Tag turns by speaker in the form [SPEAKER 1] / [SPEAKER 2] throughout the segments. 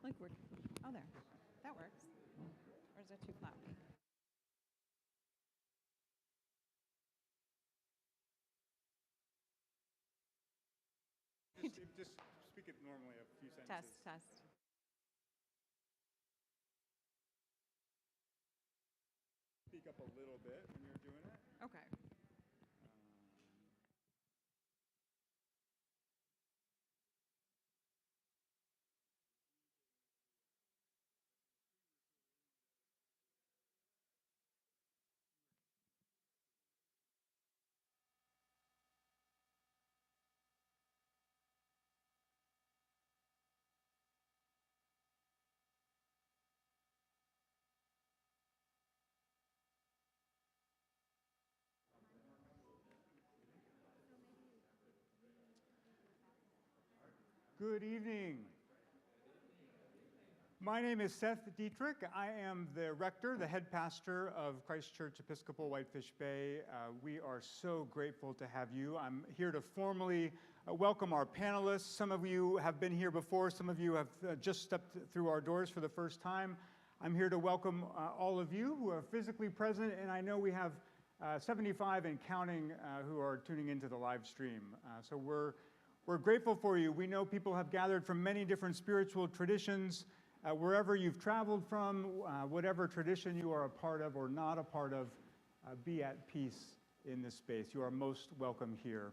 [SPEAKER 1] Like we're, oh, there. That works. Or is it too loud?
[SPEAKER 2] Just speak it normally, a few sentences.
[SPEAKER 1] Test.
[SPEAKER 2] Speak up a little bit when you're doing it.
[SPEAKER 1] Okay.
[SPEAKER 2] Good evening. My name is Seth Dietrich. I am the rector, the head pastor of Christ Church Episcopal Whitefish Bay. We are so grateful to have you. I'm here to formally welcome our panelists. Some of you have been here before. Some of you have just stepped through our doors for the first time. I'm here to welcome all of you who are physically present, and I know we have 75 and counting who are tuning into the live stream. So we're grateful for you. We know people have gathered from many different spiritual traditions. Wherever you've traveled from, whatever tradition you are a part of or not a part of, be at peace in this space. You are most welcome here.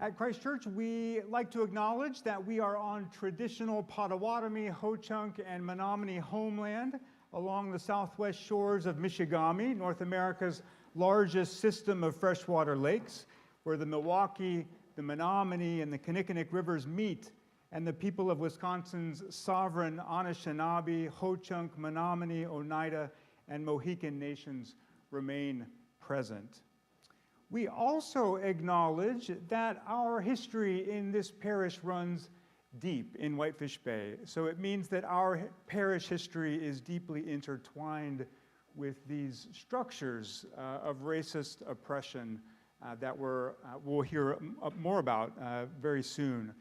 [SPEAKER 2] At Christ Church, we like to acknowledge that we are on traditional Potawatomi, Ho-Chunk, and Menominee homeland along the southwest shores of Michigami, North America's largest system of freshwater lakes, where the Milwaukee, the Menominee, and the Kinnickinnick rivers meet, and the people of Wisconsin's sovereign Anishinaabe, Ho-Chunk, Menominee, Oneida, and Mohican nations remain present. We also acknowledge that our history in this parish runs deep in Whitefish Bay. So it means that our parish history is deeply intertwined with these structures of racist oppression that we'll hear more about very soon.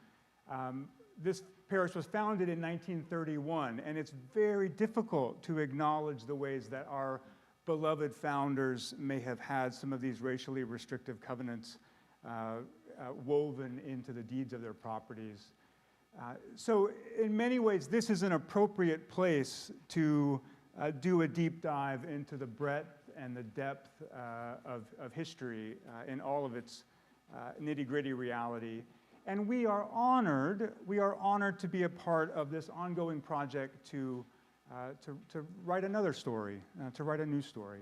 [SPEAKER 2] This parish was founded in 1931, and it's very difficult to acknowledge the ways that our beloved founders may have had some of these racially restrictive covenants woven into the deeds of their properties. So in many ways, this is an appropriate place to do a deep dive into the breadth and the depth of history in all of its nitty-gritty reality. And we are honored to be a part of this ongoing project to write another story, to write a new story.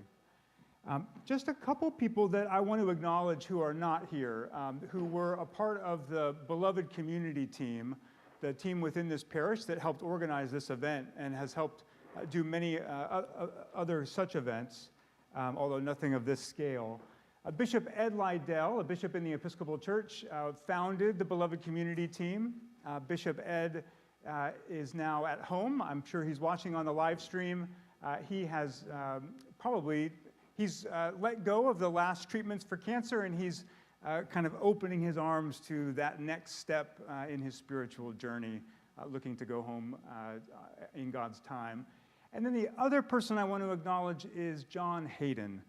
[SPEAKER 2] Just a couple people that I want to acknowledge who are not here, who were a part of the beloved community team, the team within this parish that helped organize this event and has helped do many other such events, although nothing of this scale. Bishop Ed Lydell, a bishop in the Episcopal Church, founded the beloved community team. Bishop Ed is now at home. I'm sure he's watching on the live stream. He has he's let go of the last treatments for cancer, and he's kind of opening his arms to that next step in his spiritual journey, looking to go home in God's time. And then the other person I want to acknowledge is John Hayden.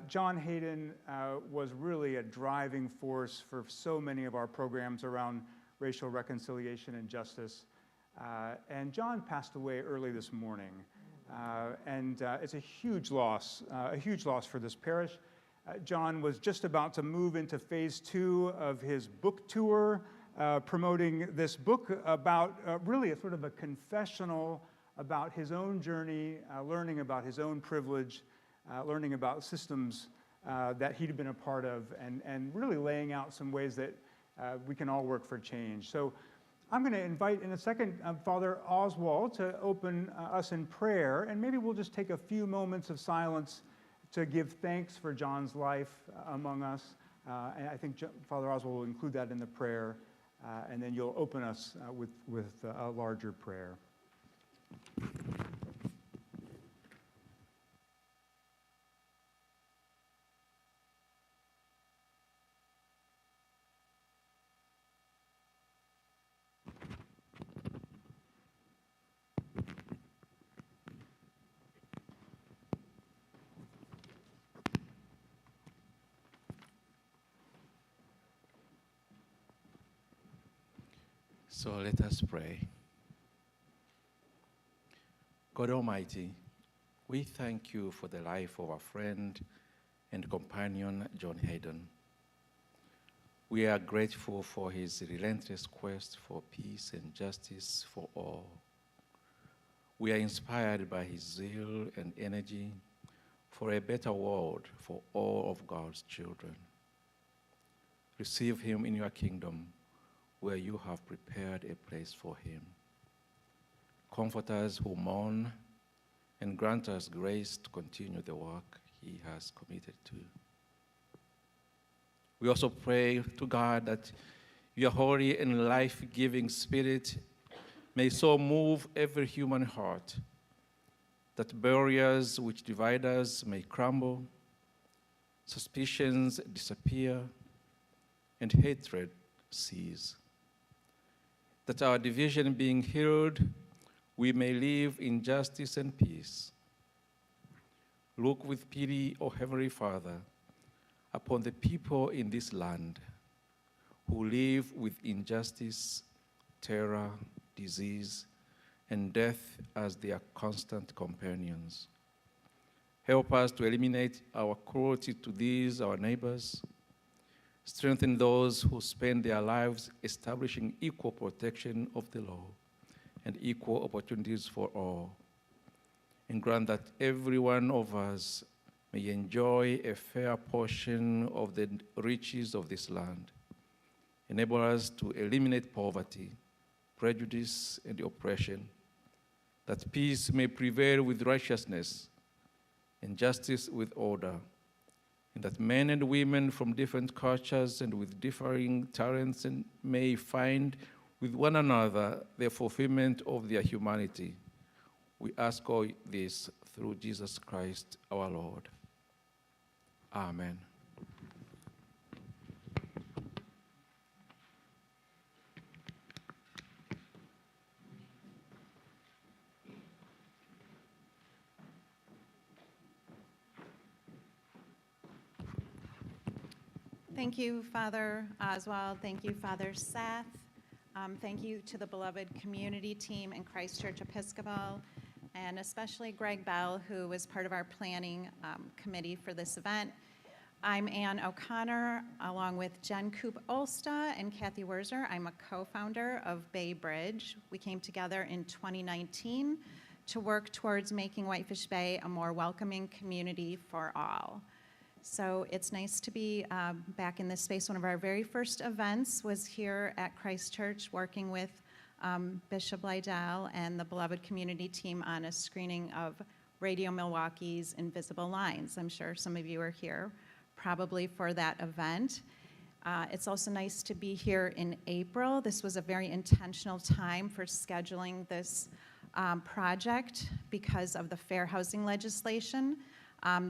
[SPEAKER 2] John Hayden was really a driving force for so many of our programs around racial reconciliation and justice. And John passed away early this morning. And it's a huge loss for this parish. John was just about to move into phase 2 of his book tour, promoting this book about really a sort of a confessional about his own journey, learning about his own privilege, learning about systems that he'd been a part of, and really laying out some ways that we can all work for change. So I'm going to invite in a second Father Oswald to open us in prayer, and maybe we'll just take a few moments of silence to give thanks for John's life among us. And I think Father Oswald will include that in the prayer, and then you'll open us with a larger prayer.
[SPEAKER 3] So let us pray. God Almighty, we thank you for the life of our friend and companion, John Hayden. We are grateful for his relentless quest for peace and justice for all. We are inspired by his zeal and energy for a better world for all of God's children. Receive him in your kingdom, where you have prepared a place for him. Comfort us who mourn, and grant us grace to continue the work he has committed to. We also pray to God that your holy and life-giving Spirit may so move every human heart that barriers which divide us may crumble, suspicions disappear, and hatred cease. That our division being healed, we may live in justice and peace. Look with pity, O Heavenly Father, upon the people in this land who live with injustice, terror, disease, and death as their constant companions. Help us to eliminate our cruelty to these, our neighbors. Strengthen those who spend their lives establishing equal protection of the law and equal opportunities for all. And grant that every one of us may enjoy a fair portion of the riches of this land. Enable us to eliminate poverty, prejudice, and oppression, that peace may prevail with righteousness and justice with order, and that men and women from different cultures and with differing talents may find with one another the fulfillment of their humanity. We ask all this through Jesus Christ our Lord. Amen.
[SPEAKER 1] Thank you, Father Oswald. Thank you, Father Seth. Thank you to the beloved community team in Christ Church Episcopal, and especially Greg Bell, who was part of our planning committee for this event. I'm Ann O'Connor, along with Jen Coop-Olsta and Kathy Werzer. I'm a co-founder of Bay Bridge. We came together in 2019 to work towards making Whitefish Bay a more welcoming community for all. So it's nice to be back in this space. One of our very first events was here at Christ Church, working with Bishop Lydell and the beloved community team on a screening of Radio Milwaukee's Invisible Lines. I'm sure some of you are here probably for that event. It's also nice to be here in April. This was a very intentional time for scheduling this project because of the fair housing legislation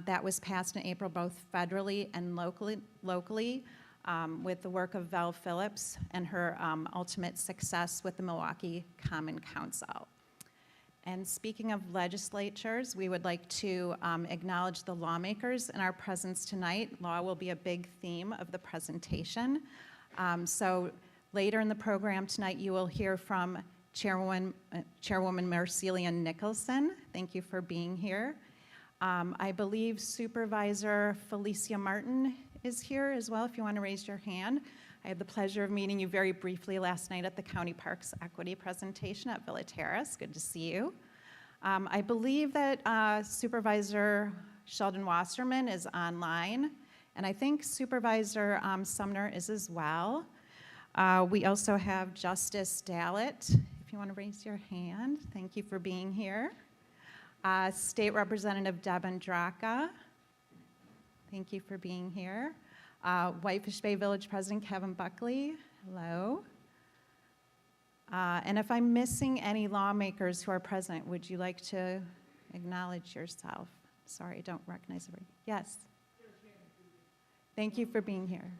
[SPEAKER 1] that was passed in April, both federally and locally with the work of Val Phillips and her ultimate success with the Milwaukee Common Council. And speaking of legislatures, we would like to acknowledge the lawmakers in our presence tonight. Law will be a big theme of the presentation. So later in the program tonight, you will hear from Chairwoman Marcelia Nicholson. Thank you for being here. I believe Supervisor Felicia Martin is here as well, if you want to raise your hand. I had the pleasure of meeting you very briefly last night at the County Parks Equity presentation at Villa Terrace. Good to see you. I believe that Supervisor Sheldon Wasserman is online, and I think Supervisor Sumner is as well. We also have Justice Dallett, if you want to raise your hand. Thank you for being here. State Representative Deb Andraka, thank you for being here. Whitefish Bay Village President Kevin Buckley, hello. And if I'm missing any lawmakers who are present, would you like to acknowledge yourself? Sorry, I don't recognize everybody. Yes. Thank you for being here.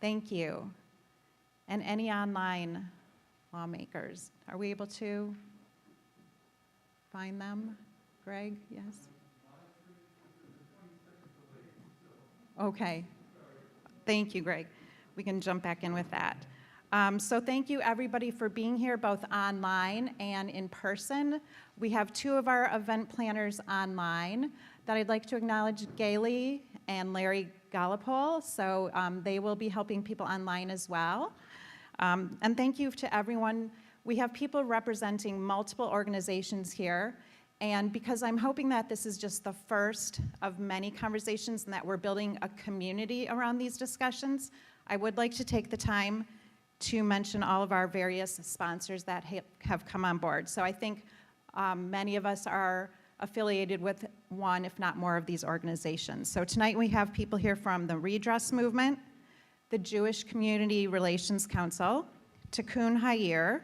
[SPEAKER 1] Thank you. And any online lawmakers, are we able to find them? Greg, yes? Okay. Thank you, Greg. We can jump back in with that. So thank you, everybody, for being here, both online and in person. We have two of our event planners online that I'd like to acknowledge, Gailey and Larry Gallipol. So they will be helping people online as well. And thank you to everyone. We have people representing multiple organizations here. And because I'm hoping that this is just the first of many conversations and that we're building a community around these discussions, I would like to take the time to mention all of our various sponsors that have come on board. So I think many of us are affiliated with one, if not more, of these organizations. So tonight we have people here from the Redress Movement, the Jewish Community Relations Council, Tikkun Hayir,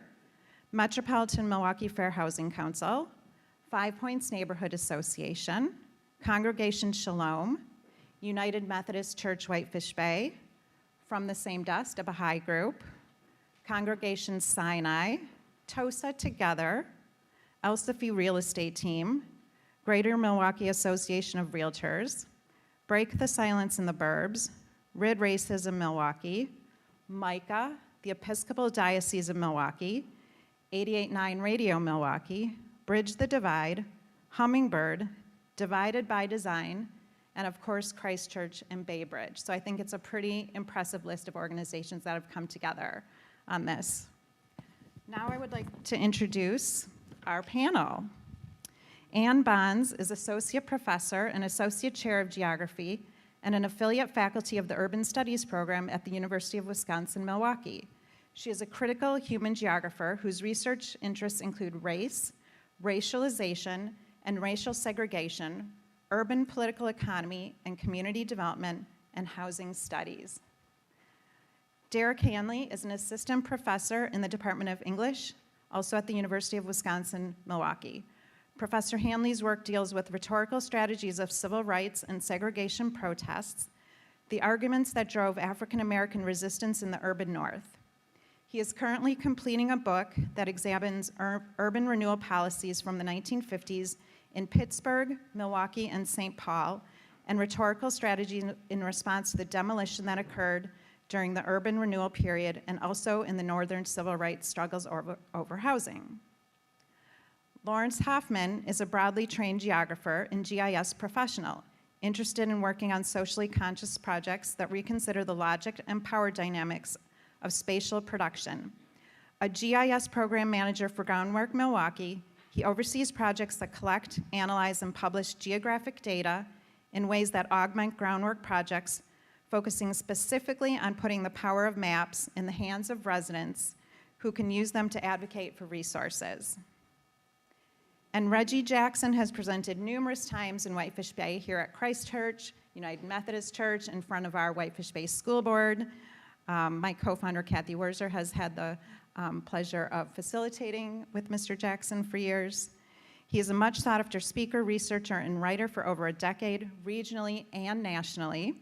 [SPEAKER 1] Metropolitan Milwaukee Fair Housing Council, 5 Points Neighborhood Association, Congregation Shalom, United Methodist Church Whitefish Bay, From the Same Dust, a Baha'i group, Congregation Sinai, TOSA Together, El Safi Real Estate Team, Greater Milwaukee Association of Realtors, Break the Silence in the Burbs, Rid Racism Milwaukee, MICA, the Episcopal Diocese of Milwaukee, 88.9 Radio Milwaukee, Bridge the Divide, Hummingbird, Divided by Design, and of course, Christ Church and Bay Bridge. So I think it's a pretty impressive list of organizations that have come together on this. Now I would like to introduce our panel. Ann Bonds is Associate Professor and Associate Chair of Geography and an affiliate faculty of the Urban Studies program at the University of Wisconsin-Milwaukee. She is a critical human geographer whose research interests include race, racialization, and racial segregation, urban political economy and community development, and housing studies. Derek Handley is an assistant professor in the Department of English, also at the University of Wisconsin-Milwaukee. Professor Handley's work deals with rhetorical strategies of civil rights and segregation protests, the arguments that drove African American resistance in the urban North. He is currently completing a book that examines urban renewal policies from the 1950s in Pittsburgh, Milwaukee, and St. Paul, and rhetorical strategies in response to the demolition that occurred during the urban renewal period and also in the northern civil rights struggles over housing. Lawrence Hoffman is a broadly trained geographer and GIS professional, interested in working on socially conscious projects that reconsider the logic and power dynamics of spatial production. A GIS program manager for Groundwork Milwaukee, he oversees projects that collect, analyze, and publish geographic data in ways that augment groundwork projects, focusing specifically on putting the power of maps in the hands of residents who can use them to advocate for resources. And Reggie Jackson has presented numerous times in Whitefish Bay here at Christ Church, United Methodist Church, in front of our Whitefish Bay School Board. My co-founder, Kathy Werzer, has had the pleasure of facilitating with Mr. Jackson for years. He is a much sought-after speaker, researcher, and writer for over a decade, regionally and nationally.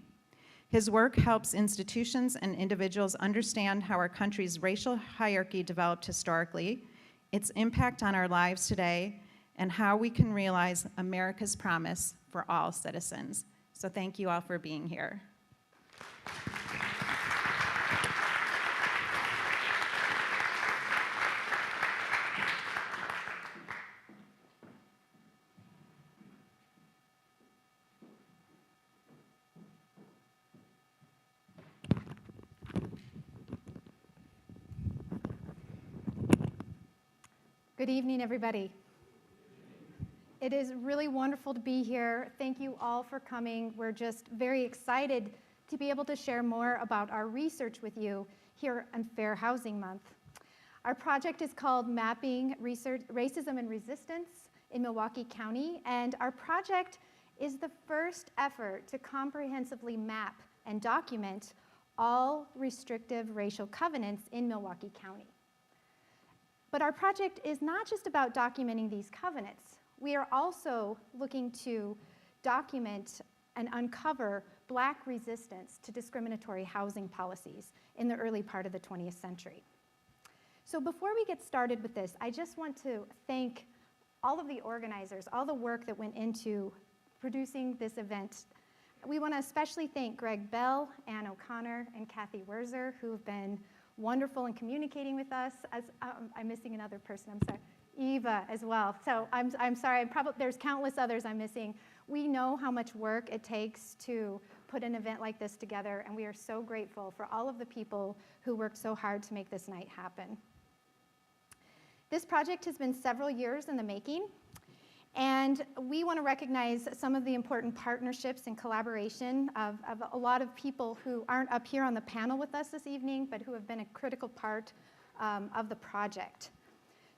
[SPEAKER 1] His work helps institutions and individuals understand how our country's racial hierarchy developed historically, its impact on our lives today, and how we can realize America's promise for all citizens. So thank you all for being here.
[SPEAKER 4] Good evening, everybody. It is really wonderful to be here. Thank you all for coming. We're just very excited to be able to share more about our research with you here on Fair Housing Month. Our project is called Mapping Racism and Resistance in Milwaukee County, and our project is the first effort to comprehensively map and document all restrictive racial covenants in Milwaukee County. But our project is not just about documenting these covenants. We are also looking to document and uncover Black resistance to discriminatory housing policies in the early part of the 20th century. So before we get started with this, I just want to thank all of the organizers, all the work that went into producing this event. We want to especially thank Greg Bell, Ann O'Connor, and Kathy Werzer, who have been wonderful in communicating with us. As I'm missing another person, I'm sorry. Eva as well. So I'm sorry, there's countless others I'm missing. We know how much work it takes to put an event like this together, and we are so grateful for all of the people who worked so hard to make this night happen. This project has been several years in the making, and we want to recognize some of the important partnerships and collaboration of a lot of people who aren't up here on the panel with us this evening, but who have been a critical part of the project.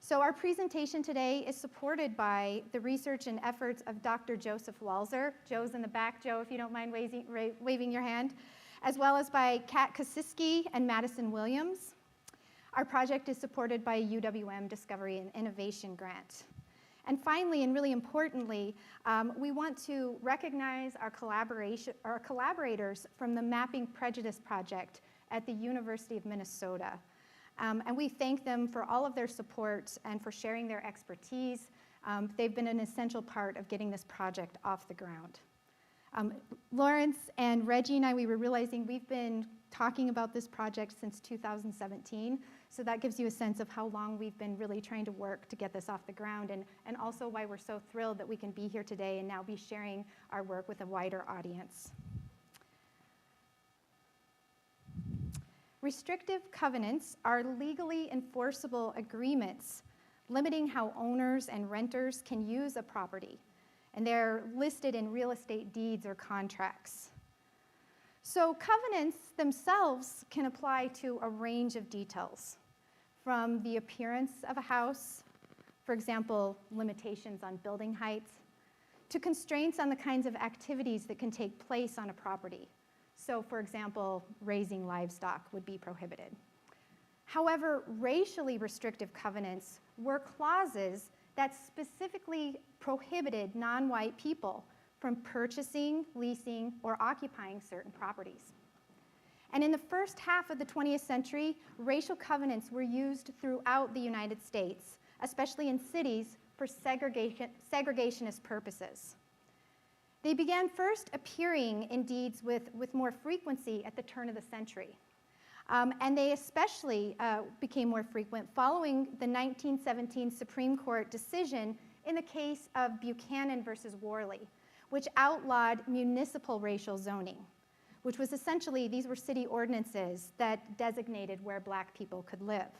[SPEAKER 4] So our presentation today is supported by the research and efforts of Dr. Joseph Walzer. Joe's in the back. Joe, if you don't mind waving your hand. As well as by Kat Kosiski and Madison Williams. Our project is supported by a UWM Discovery and Innovation Grant. And finally, and really importantly, we want to recognize our collaborators from the Mapping Prejudice Project at the University of Minnesota. And we thank them for all of their support and for sharing their expertise. They've been an essential part of getting this project off the ground. Lawrence and Reggie and I, we were realizing we've been talking about this project since 2017, so that gives you a sense of how long we've been really trying to work to get this off the ground, and also why we're so thrilled that we can be here today and now be sharing our work with a wider audience. Restrictive covenants are legally enforceable agreements limiting how owners and renters can use a property, and they're listed in real estate deeds or contracts. So covenants themselves can apply to a range of details, from the appearance of a house, for example, limitations on building heights, to constraints on the kinds of activities that can take place on a property. So, for example, raising livestock would be prohibited. However, racially restrictive covenants were clauses that specifically prohibited non-white people from purchasing, leasing, or occupying certain properties. And in the first half of the 20th century, racial covenants were used throughout the United States, especially in cities, for segregationist purposes. They began first appearing in deeds with more frequency at the turn of the century. And they especially became more frequent following the 1917 Supreme Court decision in the case of Buchanan versus Worley, which outlawed municipal racial zoning, which was essentially, these were city ordinances that designated where black people could live.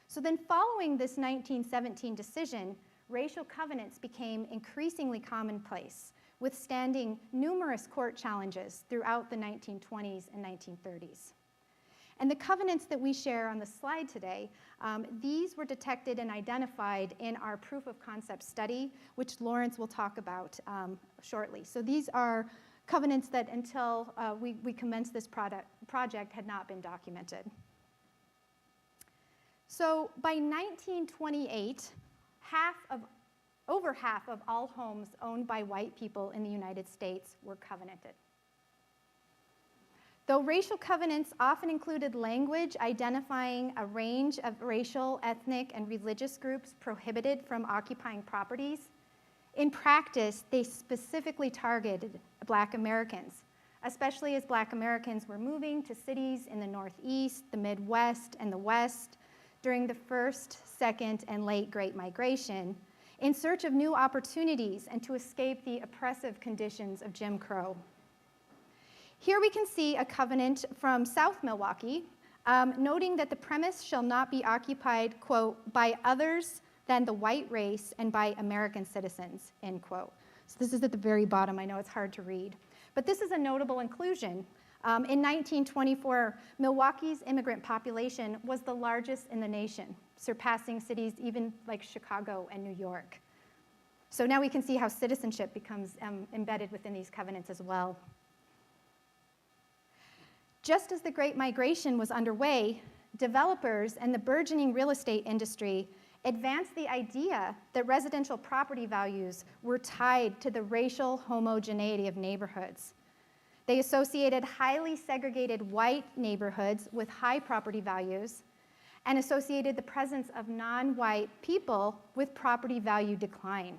[SPEAKER 4] So then following this 1917 decision, racial covenants became increasingly commonplace, withstanding numerous court challenges throughout the 1920s and 1930s. And the covenants that we share on the slide today, these were detected and identified in our proof of concept study, which Lawrence will talk about shortly. So these are covenants that until we commenced this project had not been documented. So by 1928, over half of all homes owned by white people in the United States were covenanted. Though racial covenants often included language identifying a range of racial, ethnic, and religious groups prohibited from occupying properties, in practice, they specifically targeted Black Americans, especially as Black Americans were moving to cities in the Northeast, the Midwest, and the West during the first, second, and late Great Migration, in search of new opportunities and to escape the oppressive conditions of Jim Crow. Here we can see a covenant from South Milwaukee, noting that the premise shall not be occupied, quote, by others than the white race and by American citizens, end quote. So this is at the very bottom. I know it's hard to read. But this is a notable inclusion. In 1924, Milwaukee's immigrant population was the largest in the nation, surpassing cities even like Chicago and New York. So now we can see how citizenship becomes embedded within these covenants as well. Just as the Great Migration was underway, developers and the burgeoning real estate industry advanced the idea that residential property values were tied to the racial homogeneity of neighborhoods. They associated highly segregated white neighborhoods with high property values and associated the presence of non-white people with property value decline.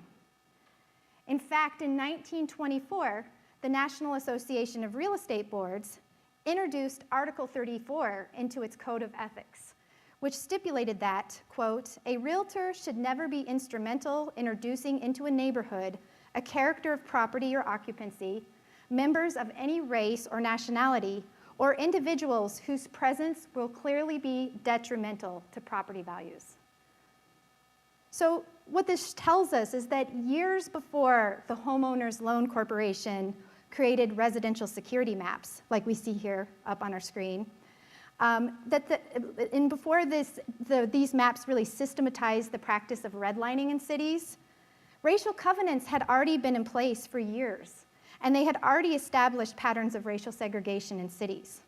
[SPEAKER 4] In fact, in 1924, the National Association of Real Estate Boards introduced Article 34 into its code of ethics, which stipulated that, quote, a realtor should never be instrumental in introducing into a neighborhood a character of property or occupancy, members of any race or nationality, or individuals whose presence will clearly be detrimental to property values. So what this tells us is that years before the Homeowners Loan Corporation created residential security maps, like we see here up on our screen, before these maps really systematized the practice of redlining in cities, racial covenants had already been in place for years, and they had already established patterns of racial segregation in cities.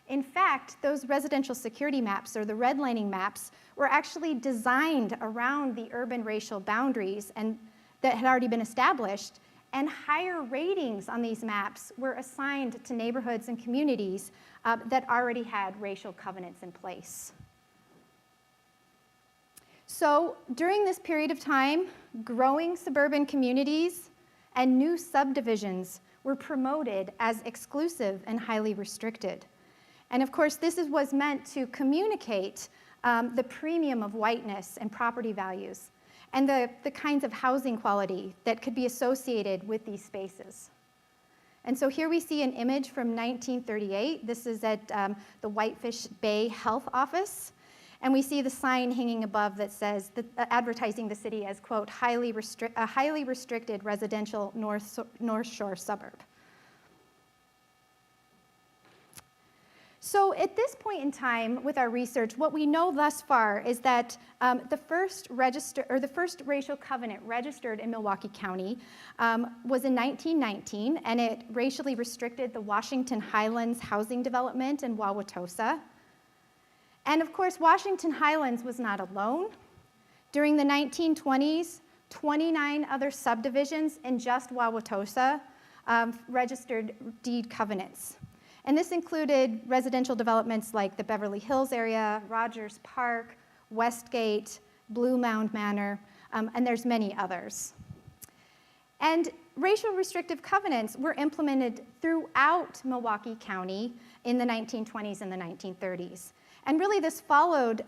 [SPEAKER 4] In fact, those residential security maps, or the redlining maps, were actually designed around the urban racial boundaries and that had already been established, and higher ratings on these maps were assigned to neighborhoods and communities that already had racial covenants in place. So during this period of time, growing suburban communities and new subdivisions were promoted as exclusive and highly restricted. And of course, this was meant to communicate the premium of whiteness and property values and the kinds of housing quality that could be associated with these spaces. And so here we see an image from 1938. This is at the Whitefish Bay Health Office. And we see the sign hanging above that says, advertising the city as, quote, a highly restricted residential North Shore suburb. So at this point in time with our research, what we know thus far is that the first racial covenant registered in Milwaukee County was in 1919, and it racially restricted the Washington Highlands housing development in Wauwatosa. And of course, Washington Highlands was not alone. During the 1920s, 29 other subdivisions in just Wauwatosa registered deed covenants. And this included residential developments like the Beverly Hills area, Rogers Park, Westgate, Blue Mound Manor, and there's many others. And racial restrictive covenants were implemented throughout Milwaukee County in the 1920s and the 1930s. And really this followed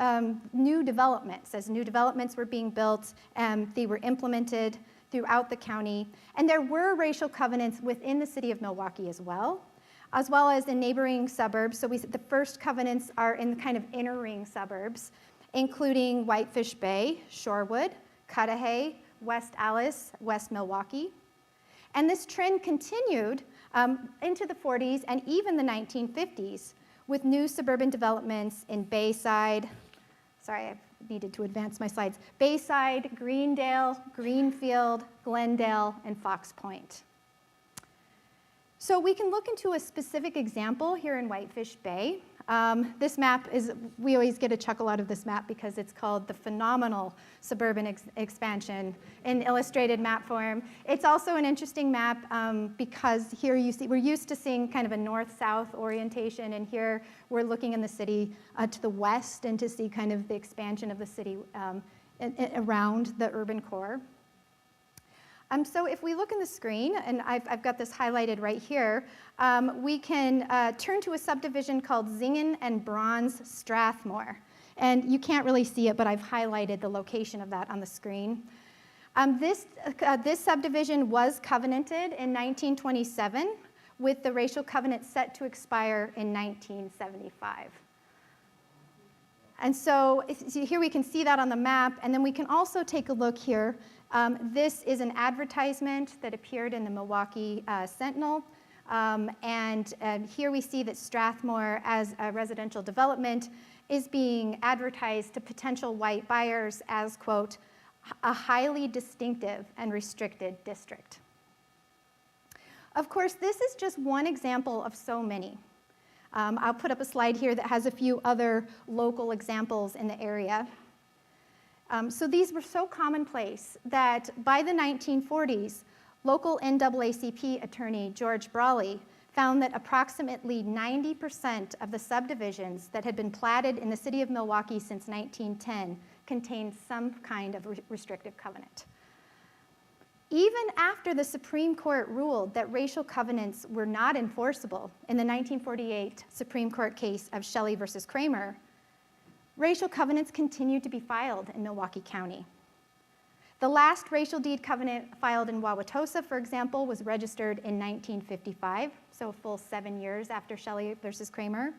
[SPEAKER 4] new developments. As new developments were being built, they were implemented throughout the county. And there were racial covenants within the city of Milwaukee as well as in neighboring suburbs. So the first covenants are in the kind of inner ring suburbs, including Whitefish Bay, Shorewood, Cudahy, West Allis, West Milwaukee. And this trend continued into the 40s and even the 1950s with new suburban developments in Bayside. Sorry, I needed to advance my slides. Bayside, Greendale, Greenfield, Glendale, and Fox Point. So we can look into a specific example here in Whitefish Bay. This map we always get a chuckle out of this map because it's called the Phenomenal Suburban Expansion in illustrated map form. It's also an interesting map because here you see, we're used to seeing kind of a north-south orientation, and here we're looking in the city to the west and to see kind of the expansion of the city around the urban core. So if we look in the screen, and I've got this highlighted right here, we can turn to a subdivision called Zingen and Bronze Strathmore. And you can't really see it, but I've highlighted the location of that on the screen. This subdivision was covenanted in 1927, with the racial covenant set to expire in 1975. And so here we can see that on the map, and then we can also take a look here. This is an advertisement that appeared in the Milwaukee Sentinel, and here we see that Strathmore, as a residential development, is being advertised to potential white buyers as, quote, a highly distinctive and restricted district. Of course, this is just one example of so many. I'll put up a slide here that has a few other local examples in the area. So these were so commonplace that by the 1940s, local NAACP attorney George Brawley found that approximately 90% of the subdivisions that had been platted in the city of Milwaukee since 1910 contained some kind of restrictive covenant. Even after the Supreme Court ruled that racial covenants were not enforceable in the 1948 Supreme Court case of Shelley versus Kramer, racial covenants continued to be filed in Milwaukee County. The last racial deed covenant filed in Wauwatosa, for example, was registered in 1955, so a full 7 years after Shelley versus Kramer.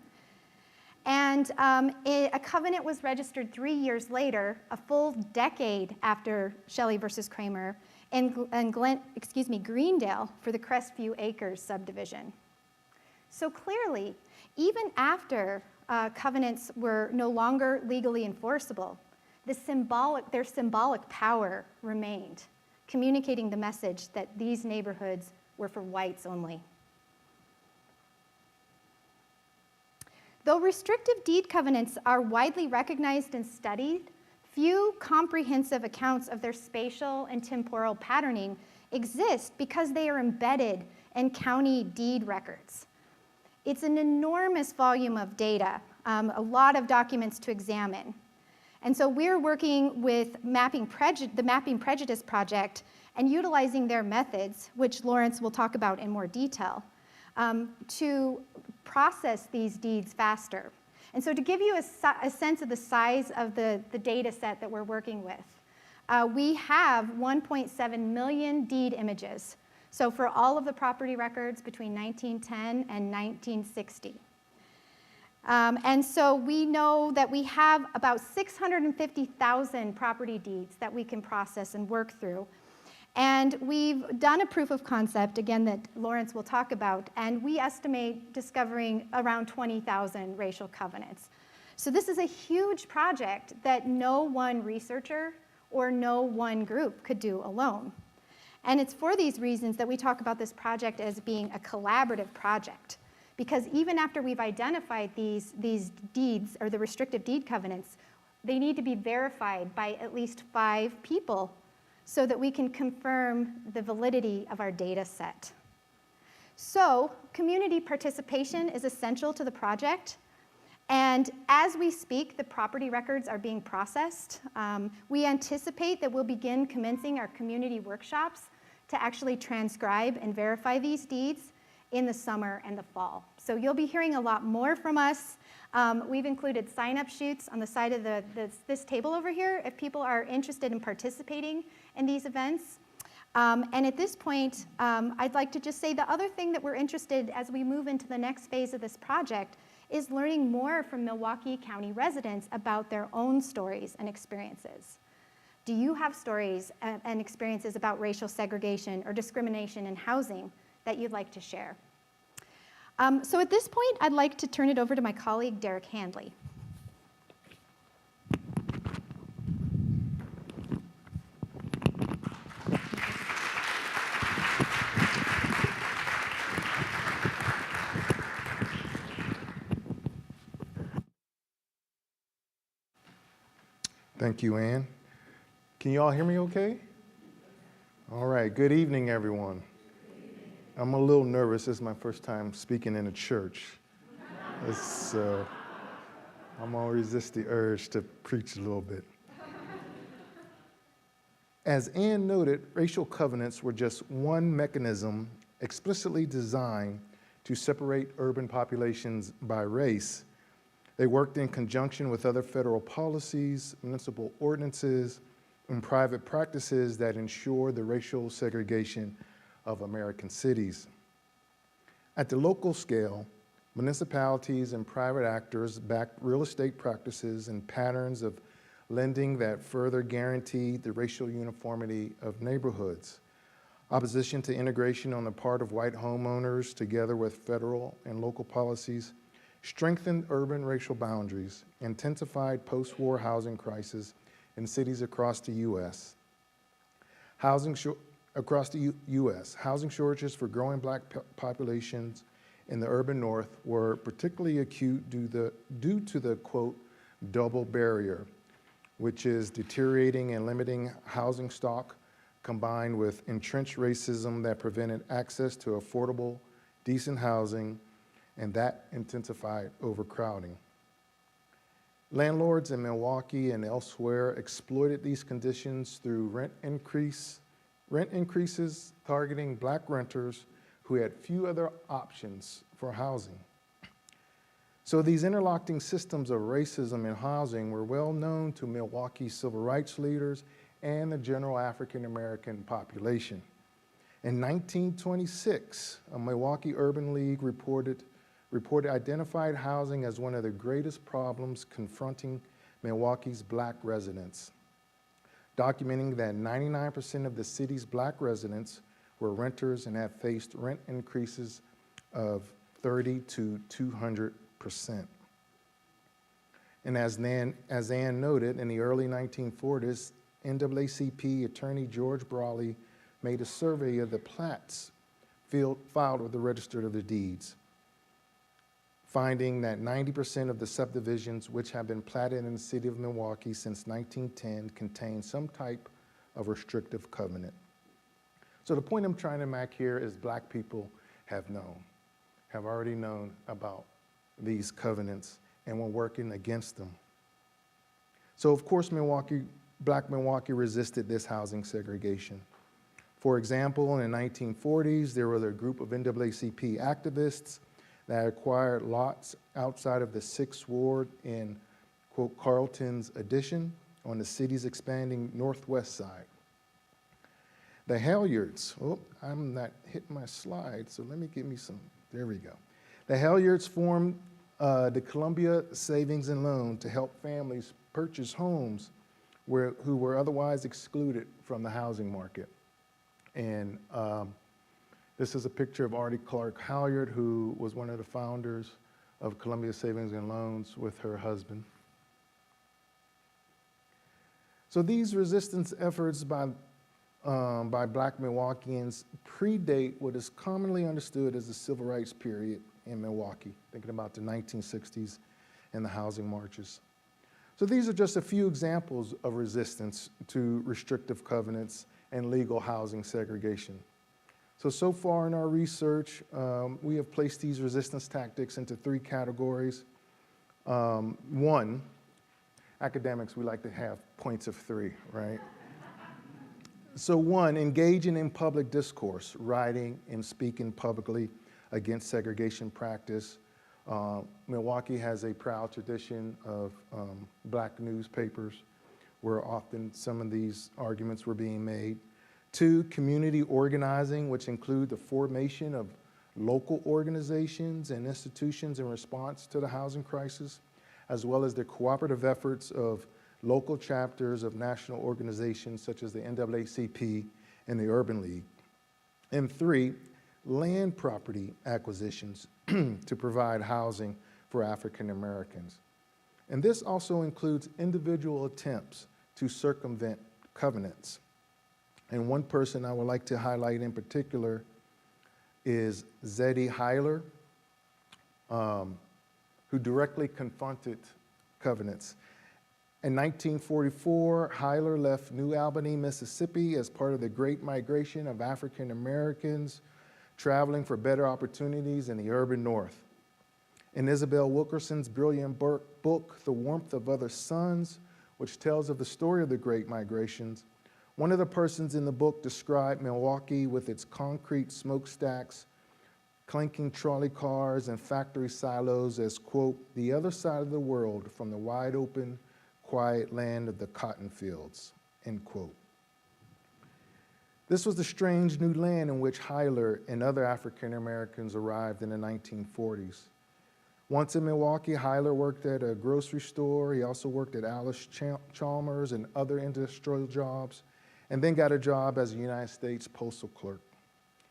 [SPEAKER 4] And a covenant was registered 3 years later, a full decade after Shelley versus Kramer, in Greendale for the Crestview Acres subdivision. So clearly, even after covenants were no longer legally enforceable, their symbolic power remained, communicating the message that these neighborhoods were for whites only. Though restrictive deed covenants are widely recognized and studied, few comprehensive accounts of their spatial and temporal patterning exist because they are embedded in county deed records. It's an enormous volume of data, a lot of documents to examine. And so we're working with the Mapping Prejudice Project and utilizing their methods, which Lawrence will talk about in more detail, to process these deeds faster. And so to give you a sense of the size of the data set that we're working with, we have 1.7 million deed images. So for all of the property records between 1910 and 1960. And so we know that we have about 650,000 property deeds that we can process and work through. And we've done a proof of concept, again, that Lawrence will talk about, and we estimate discovering around 20,000 racial covenants. So this is a huge project that no one researcher or no one group could do alone. And it's for these reasons that we talk about this project as being a collaborative project. Because even after we've identified these deeds, or the restrictive deed covenants, they need to be verified by at least 5 people so that we can confirm the validity of our data set. So community participation is essential to the project. And as we speak, the property records are being processed. We anticipate that we'll begin commencing our community workshops to actually transcribe and verify these deeds in the summer and the fall. So you'll be hearing a lot more from us. We've included sign-up sheets on the side of this table over here if people are interested in participating in these events. And at this point, I'd like to just say the other thing that we're interested as we move into the next phase of this project is learning more from Milwaukee County residents about their own stories and experiences. Do you have stories and experiences about racial segregation or discrimination in housing that you'd like to share? So at this point, I'd like to turn it over to my colleague, Derek Handley.
[SPEAKER 5] Thank you, Ann. Can you all hear me okay? All right, good evening, everyone. I'm a little nervous. This is my first time speaking in a church. I'm gonna resist the urge to preach a little bit. As Ann noted, racial covenants were just one mechanism explicitly designed to separate urban populations by race. They worked in conjunction with other federal policies, municipal ordinances, and private practices that ensure the racial segregation of American cities. At the local scale, municipalities and private actors backed real estate practices and patterns of lending that further guaranteed the racial uniformity of neighborhoods. Opposition to integration on the part of white homeowners, together with federal and local policies, strengthened urban racial boundaries, intensified post-war housing crisis in cities across the U.S. Housing shortages for growing black populations in the urban north were particularly acute due to the, quote, double barrier, which is deteriorating and limiting housing stock combined with entrenched racism that prevented access to affordable, decent housing, and that intensified overcrowding. Landlords in Milwaukee and elsewhere exploited these conditions through rent increase rent increases targeting black renters who had few other options for housing. So these interlocking systems of racism in housing were well known to Milwaukee civil rights leaders and the general African American population. In 1926, a Milwaukee Urban League reported identified housing as one of the greatest problems confronting Milwaukee's black residents, documenting that 99% of the city's black residents were renters and had faced rent increases of 30 to 200%. And as Ann noted, in the early 1940s, NAACP attorney George Brawley made a survey of the plats filed with the Register of the Deeds, finding that 90% of the subdivisions which have been platted in the city of Milwaukee since 1910 contain some type of restrictive covenant. So the point I'm trying to make here is black people have already known about these covenants and were working against them. So of course, black Milwaukee resisted this housing segregation. For example, in the 1940s, there was a group of NAACP activists that acquired lots outside of the 6th Ward in, quote, Carlton's Addition on the city's expanding northwest side. The Halyards, I'm not hitting my slide, so let me give me some, there we go. The Halyards formed the Columbia Savings and Loan to help families purchase homes who were otherwise excluded from the housing market. And this is a picture of Artie Clark Halyard, who was one of the founders of Columbia Savings and Loans with her husband. So these resistance efforts by black Milwaukeeans predate what is commonly understood as the civil rights period in Milwaukee, thinking about the 1960s and the housing marches. So these are just a few examples of resistance to restrictive covenants and legal housing segregation. So far in our research, we have placed these resistance tactics into 3 categories. 1, academics, we like to have points of 3, right? So 1, engaging in public discourse, writing and speaking publicly against segregation practice. Milwaukee has a proud tradition of black newspapers where often some of these arguments were being made. 2, community organizing, which include the formation of local organizations and institutions in response to the housing crisis, as well as the cooperative efforts of local chapters of national organizations such as the NAACP and the Urban League. And 3, land property acquisitions to provide housing for African Americans. And this also includes individual attempts to circumvent covenants. And one person I would like to highlight in particular is Zeddy Hyler, who directly confronted covenants. In 1944, Hyler left New Albany, Mississippi as part of the Great Migration of African Americans traveling for better opportunities in the urban North. In Isabel Wilkerson's brilliant book, The Warmth of Other Suns, which tells of the story of the Great Migrations, one of the persons in the book described Milwaukee with its concrete smokestacks, clanking trolley cars, and factory silos as, quote, the other side of the world from the wide open, quiet land of the cotton fields, end quote. This was the strange new land in which Hyler and other African Americans arrived in the 1940s. Once in Milwaukee, Hyler worked at a grocery store. He also worked at Alice Chalmers and other industrial jobs, and then got a job as a United States postal clerk.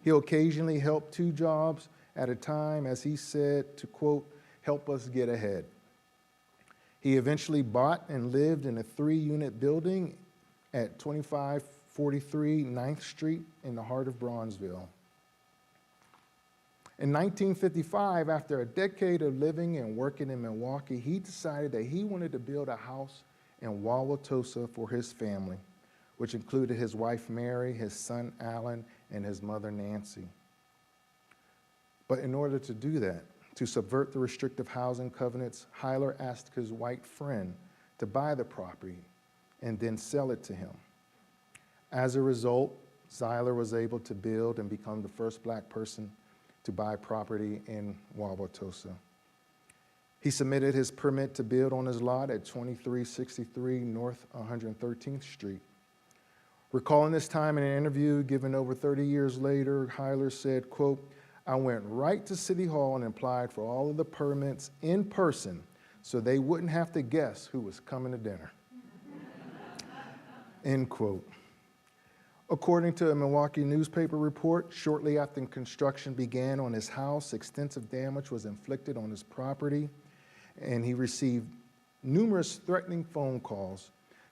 [SPEAKER 5] He occasionally helped 2 jobs at a time, as he said, to, quote, help us get ahead. He eventually bought and lived in a 3-unit building at 2543 9th Street in the heart of Bronzeville. In 1955, after a decade of living and working in Milwaukee, he decided that he wanted to build a house in Wauwatosa for his family, which included his wife Mary, his son Alan, and his mother Nancy. But in order to do that, to subvert the restrictive housing covenants, Hyler asked his white friend to buy the property and then sell it to him. As a result, Zeiler was able to build and become the first black person to buy property in Wauwatosa. He submitted his permit to build on his lot at 2363 North 113th Street. Recalling this time in an interview given over 30 years later, Heiler said, quote, "I went right to City Hall and applied for all of the permits in person so they wouldn't have to guess who was coming to dinner." End quote. According to a Milwaukee newspaper report, shortly after construction began on his house, extensive damage was inflicted on his property, and he received numerous threatening phone calls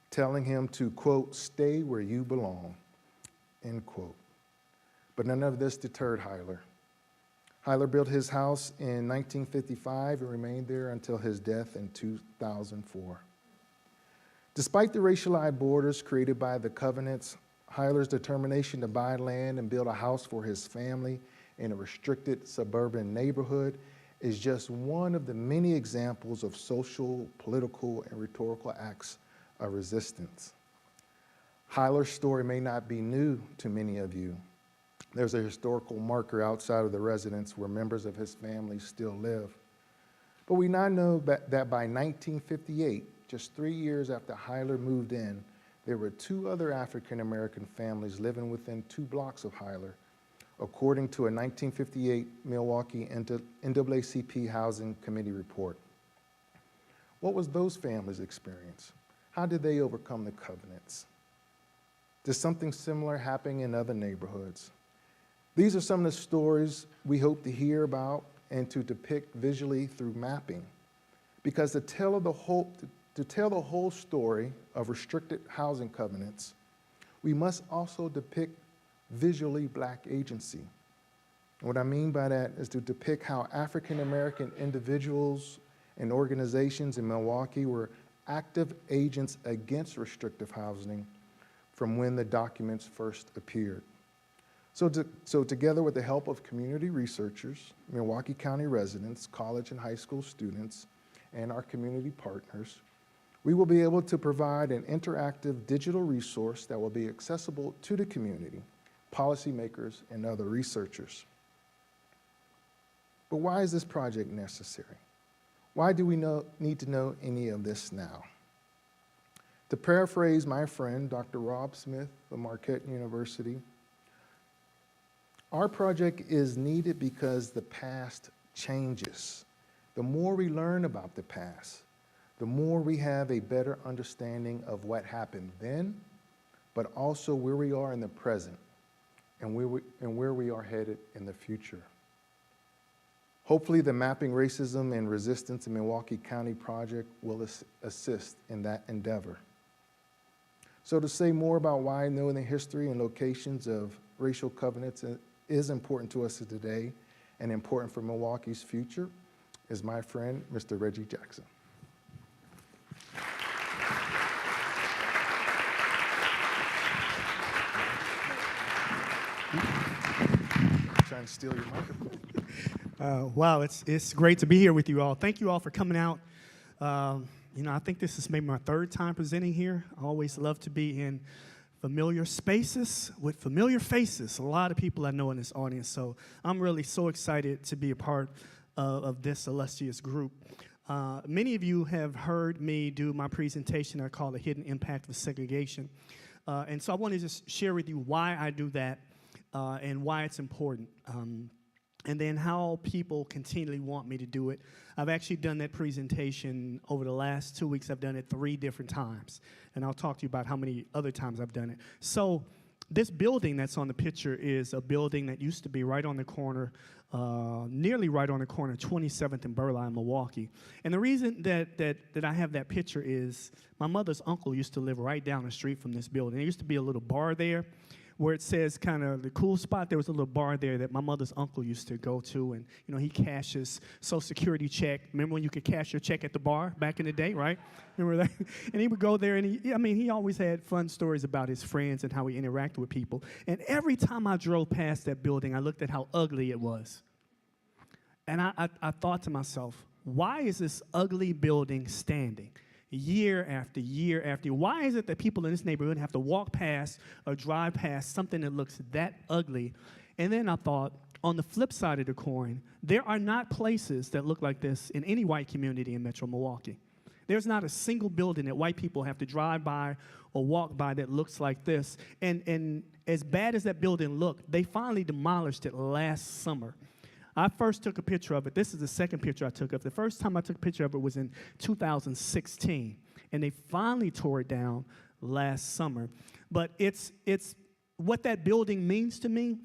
[SPEAKER 5] telling him to, quote, "stay where you belong," end quote. But none of this deterred Heiler. Heiler built his house in 1955 and remained there until his death in 2004. Despite the racialized borders created by the covenants, Heiler's determination to buy land and build a house for his family in a restricted suburban neighborhood is just one of the many examples of social, political, and rhetorical acts of resistance. Heiler's story may not be new to many of you. There's a historical marker outside of the residence where members of his family still live. But we now know that by 1958, just 3 years after Heiler moved in, there were 2 other African-American families living within 2 blocks of Heiler, according to a 1958 Milwaukee NAACP Housing Committee report. What was those families' experience? How did they overcome the covenants? Did something similar happen in other neighborhoods? These are some of the stories we hope to hear about and to depict visually through mapping, because to tell the whole story of restricted housing covenants, we must also depict visually black agency. What I mean by that is to depict how African American individuals and organizations in Milwaukee were active agents against restrictive housing from when the documents first appeared. So together with the help of community researchers, Milwaukee County residents, college and high school students, and our community partners, we will be able to provide an interactive digital resource that will be accessible to the community, policymakers, and other researchers. But why is this project necessary? Why do we need to know any of this now? To paraphrase my friend, Dr. Rob Smith of Marquette University, our project is needed because the past changes. The more we learn about the past, the more we have a better understanding of what happened then, but also where we are in the present and where we are headed in the future. Hopefully, the Mapping Racism and Resistance in Milwaukee County project will assist in that endeavor. So to say more about why knowing the history and locations of racial covenants is important to us today and important for Milwaukee's future is my friend, Mr. Reggie Jackson. Trying to steal your microphone.
[SPEAKER 6] Wow, it's great to be here with you all. Thank you all for coming out. I think this is maybe my 3rd time presenting here. I always love to be in familiar spaces with familiar faces. A lot of people I know in this audience, so I'm really so excited to be a part of this illustrious group. Many of you have heard me do my presentation I call The Hidden Impact of Segregation. And so I want to just share with you why I do that and why it's important. And then how people continually want me to do it. I've actually done that presentation over the last 2 weeks. I've done it 3 different times. And I'll talk to you about how many other times I've done it. So this building that's on the picture is a building that used to be right on the corner, nearly right on the corner, 27th and Burleigh in Milwaukee. And the reason that I have that picture is my mother's uncle used to live right down the street from this building. There used to be a little bar there, where it says kind of the cool spot. There was a little bar there that my mother's uncle used to go to, and he cashes Social Security check. Remember when you could cash your check at the bar back in the day, right? Remember that? And he would go there, and he always had fun stories about his friends and how he interacted with people. And every time I drove past that building, I looked at how ugly it was. And I thought to myself, why is this ugly building standing? year after year after year. Why is it that people in this neighborhood have to walk past or drive past something that looks that ugly? And then I thought, on the flip side of the coin, there are not places that look like this in any white community in Metro Milwaukee. There's not a single building that white people have to drive by or walk by that looks like this. And as bad as that building looked, they finally demolished it last summer. I first took a picture of it. This is the second picture I took of it. The first time I took a picture of it was in 2016, and they finally tore it down last summer. But it's what that building means to me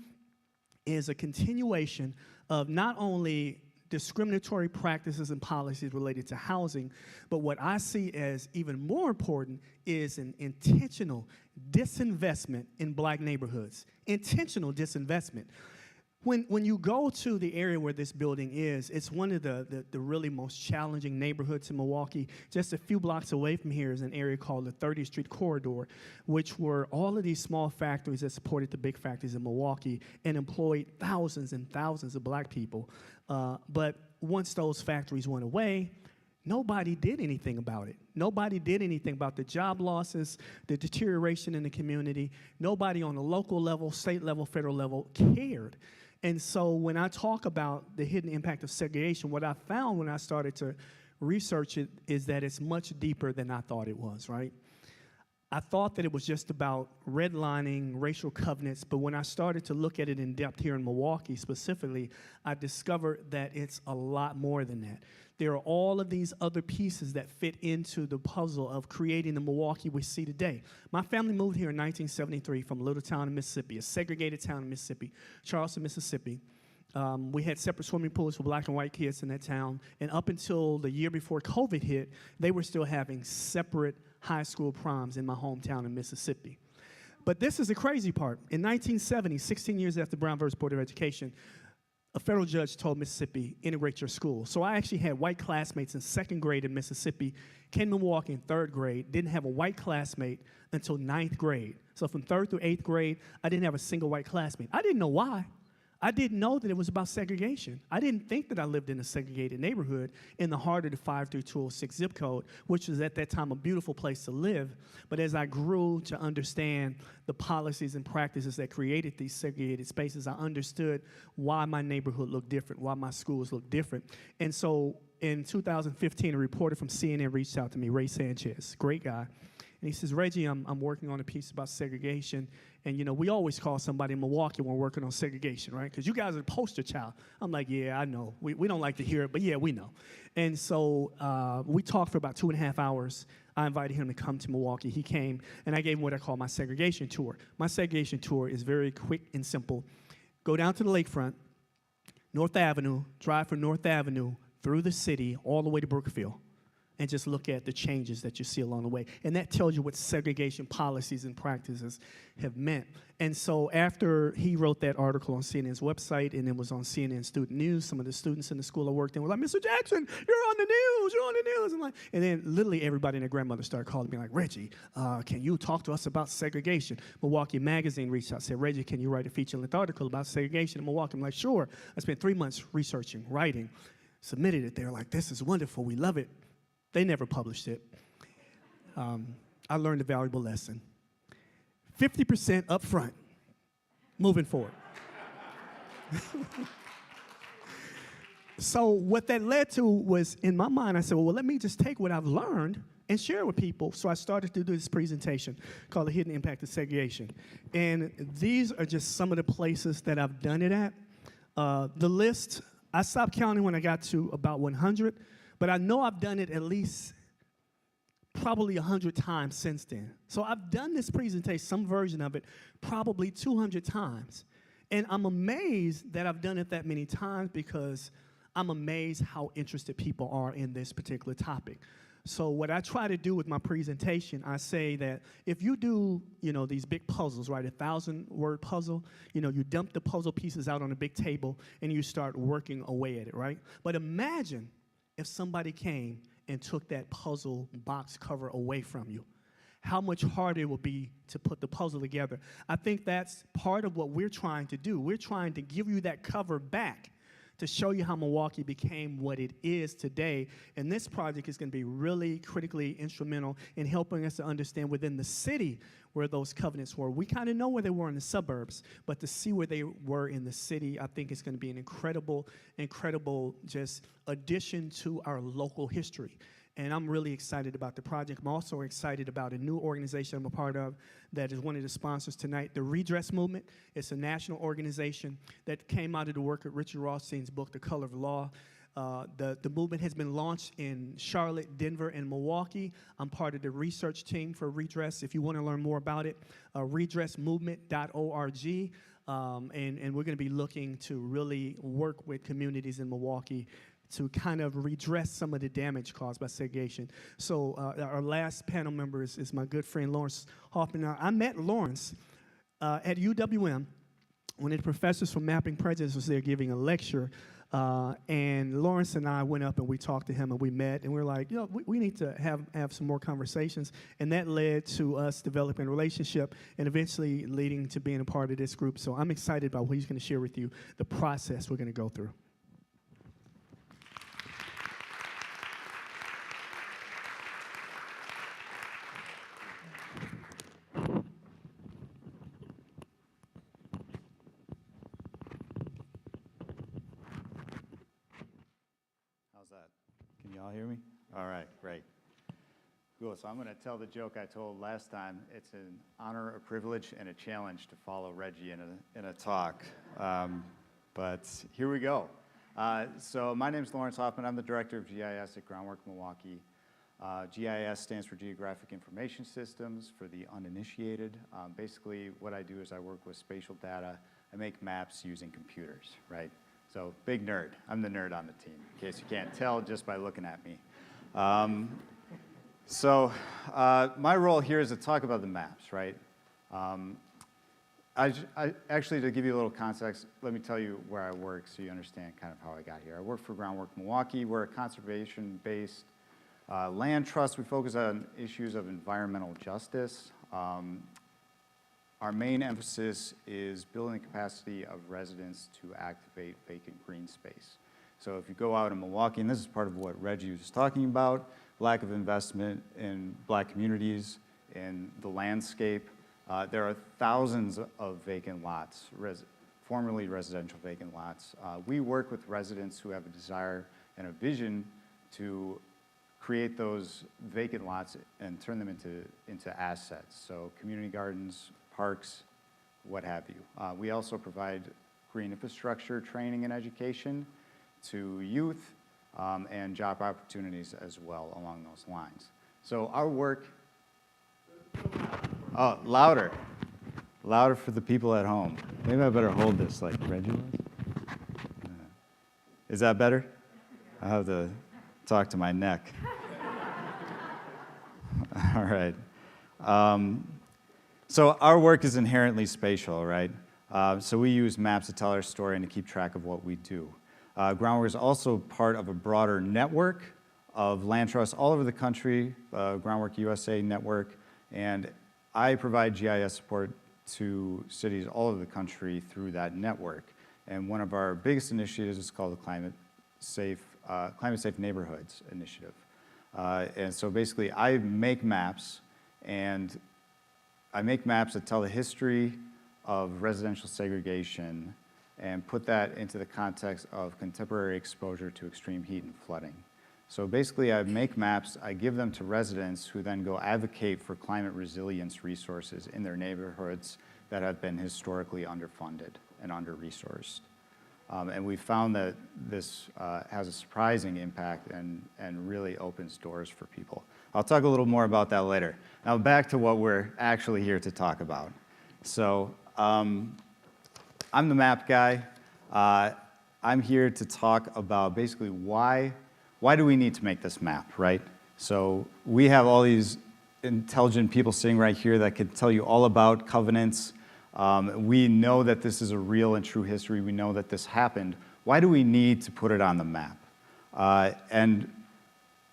[SPEAKER 6] is a continuation of not only discriminatory practices and policies related to housing, but what I see as even more important is an intentional disinvestment in black neighborhoods. Intentional disinvestment. When you go to the area where this building is, it's one of the really most challenging neighborhoods in Milwaukee. Just a few blocks away from here is an area called the 30th Street Corridor, which were all of these small factories that supported the big factories in Milwaukee and employed thousands and thousands of black people. But once those factories went away, nobody did anything about it. Nobody did anything about the job losses, the deterioration in the community. Nobody on the local level, state level, federal level cared. And so when I talk about the hidden impact of segregation, what I found when I started to research it is that it's much deeper than I thought it was, right? I thought that it was just about redlining racial covenants, but when I started to look at it in depth here in Milwaukee specifically, I discovered that it's a lot more than that. There are all of these other pieces that fit into the puzzle of creating the Milwaukee we see today. My family moved here in 1973 from a little town in Mississippi, a segregated town in Mississippi, Charleston, Mississippi. We had separate swimming pools for black and white kids in that town, and up until the year before COVID hit, they were still having separate high school proms in my hometown in Mississippi. But this is the crazy part. In 1970, 16 years after Brown versus Board of Education, a federal judge told Mississippi, integrate your school. So I actually had white classmates in second grade in Mississippi, came to Milwaukee in third grade, didn't have a white classmate until ninth grade. So from third through eighth grade, I didn't have a single white classmate. I didn't know why. I didn't know that it was about segregation. I didn't think that I lived in a segregated neighborhood in the heart of the 53206 zip code, which was at that time a beautiful place to live. But as I grew to understand the policies and practices that created these segregated spaces, I understood why my neighborhood looked different, why my schools looked different. And so in 2015, a reporter from CNN reached out to me, Ray Sanchez, great guy. And he says, Reggie, I'm working on a piece about segregation. And, you know, we always call somebody in Milwaukee when we're working on segregation, right? Because you guys are the poster child. I'm like, yeah, I know. We don't like to hear it, but yeah, we know. And so we talked for about 2.5 hours. I invited him to come to Milwaukee. He came, and I gave him what I call my segregation tour. My segregation tour is very quick and simple. Go down to the lakefront, North Avenue, drive from North Avenue through the city all the way to Brookfield, and just look at the changes that you see along the way. And that tells you what segregation policies and practices have meant. And so after he wrote that article on CNN's website, and it was on CNN Student News, some of the students in the school I worked in were like, Mr. Jackson, you're on the news, you're on the news. And then literally everybody and their grandmother started calling me like, Reggie, can you talk to us about segregation? Milwaukee Magazine reached out, said, Reggie, can you write a feature-length article about segregation in Milwaukee? I'm like, sure. I spent 3 months researching, writing, submitted it. They were like, this is wonderful, we love it. They never published it. I learned a valuable lesson. 50% up front, moving forward. So what that led to was, in my mind, I said, well, let me just take what I've learned and share it with people. So I started to do this presentation called The Hidden Impact of Segregation. And these are just some of the places that I've done it at. The list, I stopped counting when I got to about 100. But I know I've done it at least probably 100 times since then. So I've done this presentation, some version of it, probably 200 times. And I'm amazed that I've done it that many times because I'm amazed how interested people are in this particular topic. So what I try to do with my presentation, I say that if you do, you know, these big puzzles, right, 1,000-word puzzle, you know, you dump the puzzle pieces out on a big table and you start working away at it, right? But imagine if somebody came and took that puzzle box cover away from you, how much harder it would be to put the puzzle together. I think that's part of what we're trying to do. We're trying to give you that cover back to show you how Milwaukee became what it is today. And this project is going to be really critically instrumental in helping us to understand within the city where those covenants were. We kind of know where they were in the suburbs, but to see where they were in the city, I think it's going to be an incredible just addition to our local history. And I'm really excited about the project. I'm also excited about a new organization I'm a part of that is one of the sponsors tonight, the Redress Movement. It's a national organization that came out of the work of Richard Rothstein's book, The Color of Law. The movement has been launched in Charlotte, Denver, and Milwaukee. I'm part of the research team for Redress. If you want to learn more about it, redressmovement.org. And we're going to be looking to really work with communities in Milwaukee to kind of redress some of the damage caused by segregation. So our last panel member is my good friend Lawrence Hoffman. Now, I met Lawrence at UWM when the professors from Mapping Prejudice was there giving a lecture. And Lawrence and I went up and we talked to him and we met and we were like, you know, we need to have some more conversations. And that led to us developing a relationship and eventually leading to being a part of this group. So I'm excited about what he's going to share with you, the process we're going to go through.
[SPEAKER 7] Can you all hear me? All right, great. Cool, so I'm going to tell the joke I told last time. It's an honor, a privilege, and a challenge to follow Reggie in a talk. But here we go. So my name is Lawrence Hoffman. I'm the director of GIS at Groundwork Milwaukee. GIS stands for Geographic Information Systems for the uninitiated. Basically, what I do is I work with spatial data. I make maps using computers, right? So big nerd. I'm the nerd on the team, in case you can't tell just by looking at me. My role here is to talk about the maps, right? Actually, to give you a little context, let me tell you where I work so you understand kind of how I got here. I work for Groundwork Milwaukee. We're a conservation-based land trust. We focus on issues of environmental justice. Our main emphasis is building the capacity of residents to activate vacant green space. So if you go out in Milwaukee, and this is part of what Reggie was talking about, lack of investment in Black communities, in the landscape, there are thousands of vacant lots, formerly residential vacant lots. We work with residents who have a desire and a vision to create those vacant lots and turn them into assets. So community gardens, parks, what have you. We also provide green infrastructure training and education to youth and job opportunities as well along those lines. So our work, oh, louder for the people at home. Maybe I better hold this like Reggie was. Is that better? I have to talk to my neck. All right. So our work is inherently spatial, right? So we use maps to tell our story and to keep track of what we do. Groundwork is also part of a broader network of land trusts all over the country, Groundwork USA network, and I provide GIS support to cities all over the country through that network. And one of our biggest initiatives is called the Climate Safe Neighborhoods Initiative. And so basically I make maps, and I make maps that tell the history of residential segregation and put that into the context of contemporary exposure to extreme heat and flooding. So basically I make maps, I give them to residents who then go advocate for climate resilience resources in their neighborhoods that have been historically underfunded and under-resourced. And we found that this has a surprising impact and really opens doors for people. I'll talk a little more about that later. Now back to what we're actually here to talk about. So I'm the map guy. I'm here to talk about basically why do we need to make this map, right? So we have all these intelligent people sitting right here that can tell you all about covenants. We know that this is a real and true history. We know that this happened. Why do we need to put it on the map? And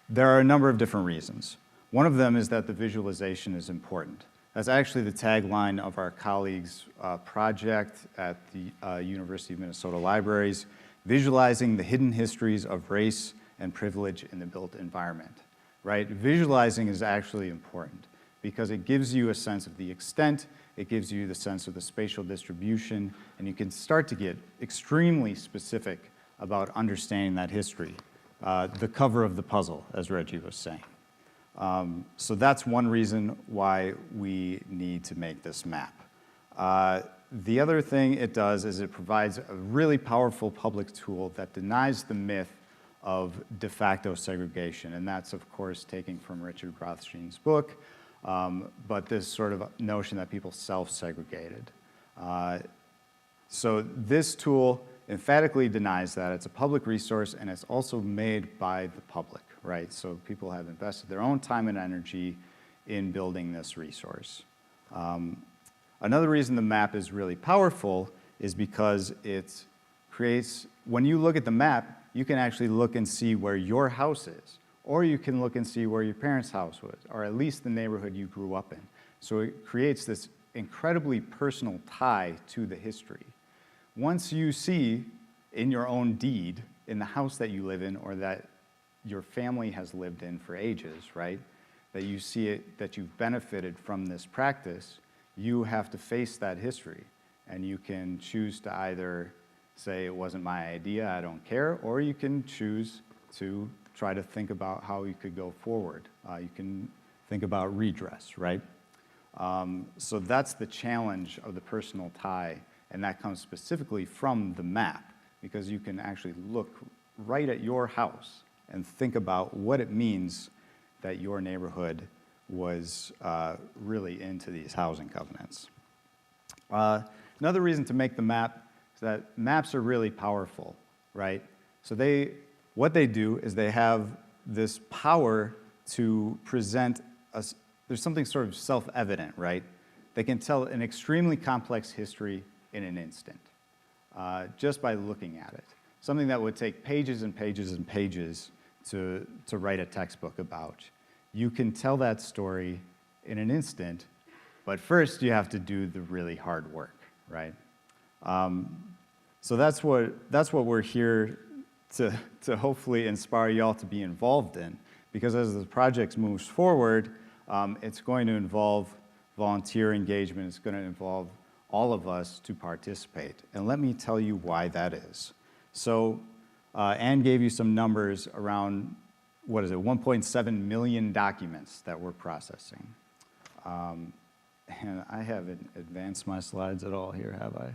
[SPEAKER 7] there are a number of different reasons. One of them is that the visualization is important. That's actually the tagline of our colleagues' project at the University of Minnesota Libraries. visualizing the hidden histories of race and privilege in the built environment, right? Visualizing is actually important because it gives you a sense of the extent, it gives you the sense of the spatial distribution, and you can start to get extremely specific about understanding that history. The cover of the puzzle, as Reggie was saying. So that's one reason why we need to make this map. The other thing it does is it provides a really powerful public tool that denies the myth of de facto segregation, and that's, of course, taken from Richard Rothstein's book, but this sort of notion that people self-segregated. So this tool emphatically denies that. It's a public resource, and it's also made by the public, right? So people have invested their own time and energy in building this resource. Another reason the map is really powerful is because it creates, when you look at the map, you can actually look and see where your house is, or you can look and see where your parents' house was, or at least the neighborhood you grew up in. So it creates this incredibly personal tie to the history. Once you see in your own deed, in the house that you live in or that your family has lived in for ages, right, that you see it, that you've benefited from this practice, you have to face that history. And you can choose to either say, it wasn't my idea, I don't care, or you can choose to try to think about how you could go forward. You can think about redress, right? So that's the challenge of the personal tie, and that comes specifically from the map, because you can actually look right at your house and think about what it means that your neighborhood was really into these housing covenants. Another reason to make the map is that maps are really powerful, right? So what they do is they have this power to present us, there's something sort of self-evident, right? They can tell an extremely complex history in an instant, just by looking at it. Something that would take pages and pages and pages to write a textbook about. You can tell that story in an instant, but first you have to do the really hard work, right? So that's what we're here to hopefully inspire y'all to be involved in, because as the project moves forward, it's going to involve volunteer engagement, it's going to involve all of us to participate. And let me tell you why that is. So Anne gave you some numbers around, 1.7 million documents that we're processing. And I haven't advanced my slides at all here, have I?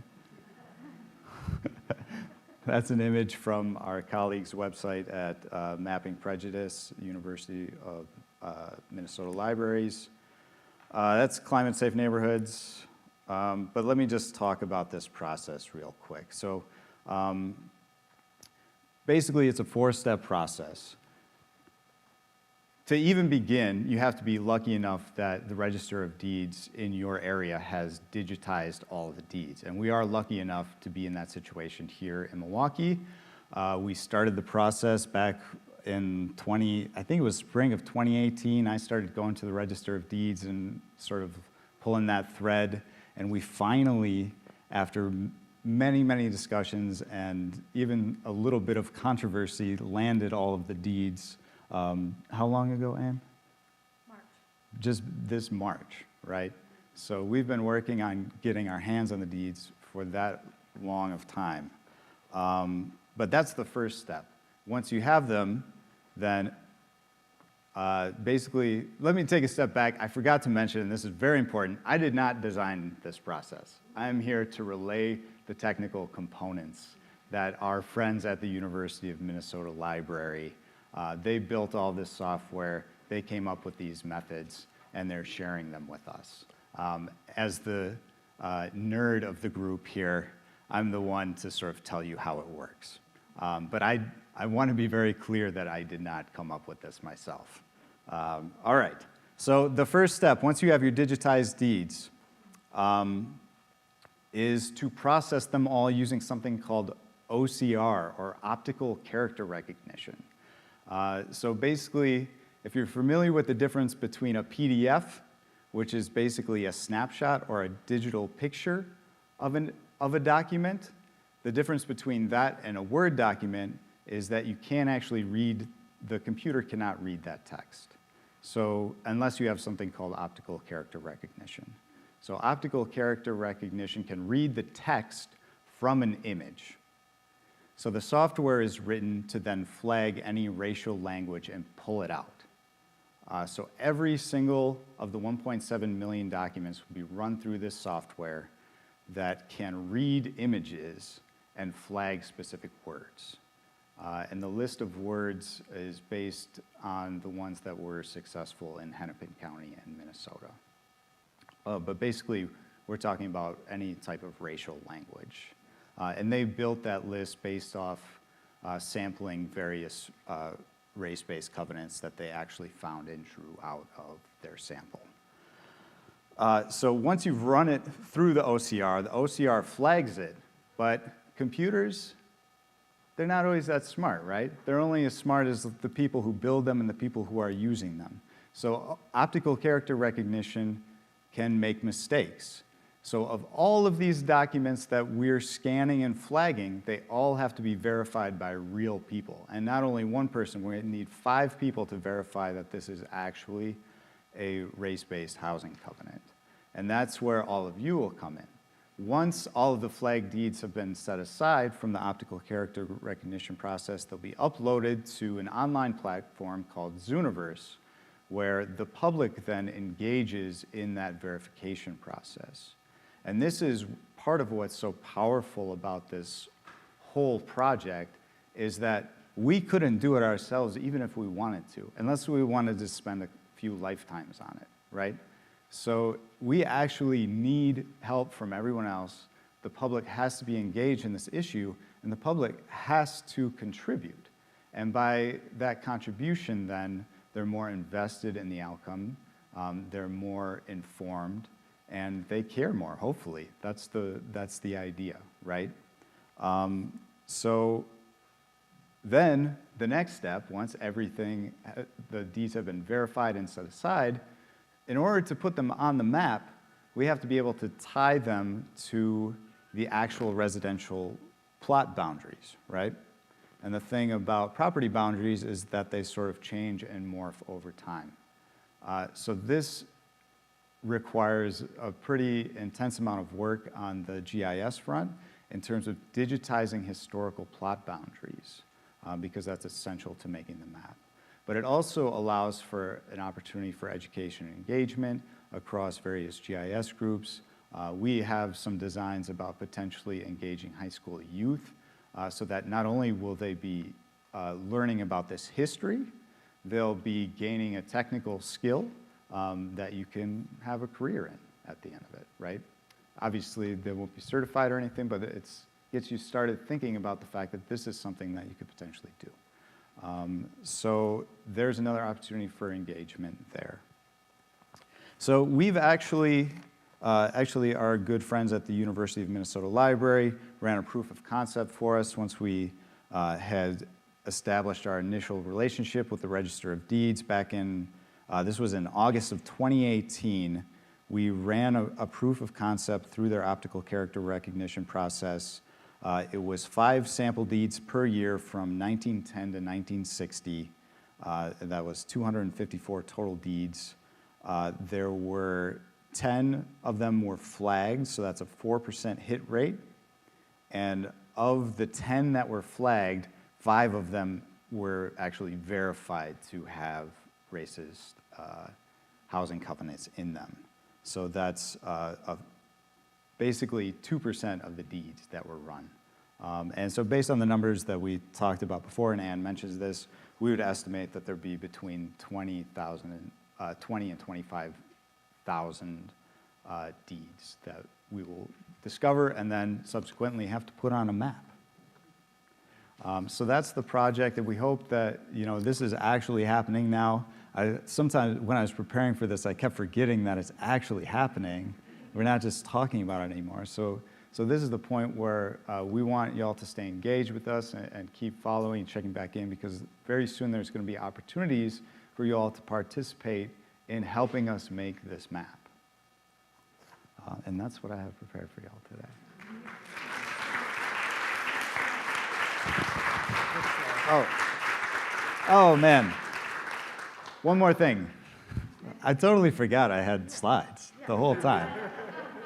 [SPEAKER 7] That's an image from our colleagues' website at Mapping Prejudice, University of Minnesota Libraries. That's Climate Safe Neighborhoods. But let me just talk about this process real quick. So basically, it's a 4-step process. To even begin, you have to be lucky enough that the Register of Deeds in your area has digitized all of the deeds. And we are lucky enough to be in that situation here in Milwaukee. We started the process back in I think it was spring of 2018. I started going to the Register of Deeds and sort of pulling that thread. And we finally, after many, many discussions and even a little bit of controversy, landed all of the deeds. How long ago, Anne?
[SPEAKER 4] March.
[SPEAKER 7] Just this March, right? So we've been working on getting our hands on the deeds for that long of time. But that's the first step. Once you have them, then basically, let me take a step back. I forgot to mention, and this is very important, I did not design this process. I am here to relay the technical components that our friends at the University of Minnesota Library, they built all this software, they came up with these methods, and they're sharing them with us. As the nerd of the group here, I'm the one to sort of tell you how it works. But I want to be very clear that I did not come up with this myself. All right, so the first step, once you have your digitized deeds, is to process them all using something called OCR, or optical character recognition. So basically, if you're familiar with the difference between a PDF, which is basically a snapshot or a digital picture of a document, The difference between that and a Word document is that you can't actually read, the computer cannot read that text. So unless you have something called optical character recognition. So optical character recognition can read the text from an image. So the software is written to then flag any racial language and pull it out. So every single of the 1.7 million documents will be run through this software that can read images and flag specific words. And the list of words is based on the ones that were successful in Hennepin County and Minnesota. But basically, we're talking about any type of racial language. And they built that list based off sampling various race-based covenants that they actually found and drew out of their sample. So once you've run it through the OCR flags it, but computers, they're not always that smart, right? They're only as smart as the people who build them and the people who are using them. So optical character recognition can make mistakes. So of all of these documents that we're scanning and flagging, they all have to be verified by real people. And not only one person, we need 5 people to verify that this is actually a race-based housing covenant. And that's where all of you will come in. Once all of the flagged deeds have been set aside from the optical character recognition process, they'll be uploaded to an online platform called Zooniverse, where the public then engages in that verification process. And this is part of what's so powerful about this whole project, is that we couldn't do it ourselves even if we wanted to, unless we wanted to spend a few lifetimes on it, right? So we actually need help from everyone else. The public has to be engaged in this issue, and the public has to contribute. And by that contribution, then, they're more invested in the outcome, they're more informed, and they care more, hopefully. That's the idea, right? So then the next step, once everything, the deeds have been verified and set aside, in order to put them on the map, we have to be able to tie them to the actual residential plot boundaries, right? And the thing about property boundaries is that they sort of change and morph over time. So this requires a pretty intense amount of work on the GIS front in terms of digitizing historical plot boundaries, because that's essential to making the map. But it also allows for an opportunity for education and engagement across various GIS groups. We have some designs about potentially engaging high school youth, so that not only will they be learning about this history, they'll be gaining a technical skill that you can have a career in at the end of it, right? Obviously, they won't be certified or anything, but it gets you started thinking about the fact that this is something that you could potentially do. So there's another opportunity for engagement there. So we've actually our good friends at the University of Minnesota Library ran a proof of concept for us once we had established our initial relationship with the Register of Deeds back in, this was in August of 2018. We ran a proof of concept through their optical character recognition process. It was 5 sample deeds per year from 1910 to 1960. That was 254 total deeds. There were 10 of them were flagged, so that's a 4% hit rate. And of the 10 that were flagged, 5 of them were actually verified to have racist housing covenants in them. So that's basically 2% of the deeds that were run. And so based on the numbers that we talked about before, and Ann mentions this, we would estimate that there'd be between 20 and 25,000 deeds that we will discover and then subsequently have to put on a map. So that's the project, and we hope that, this is actually happening now. Sometimes when I was preparing for this, I kept forgetting that it's actually happening. We're not just talking about it anymore. So this is the point where we want y'all to stay engaged with us and keep following and checking back in, because very soon there's going to be opportunities for you all to participate in helping us make this map. And that's what I have prepared for y'all today. Oh, man. One more thing. I totally forgot I had slides the whole time.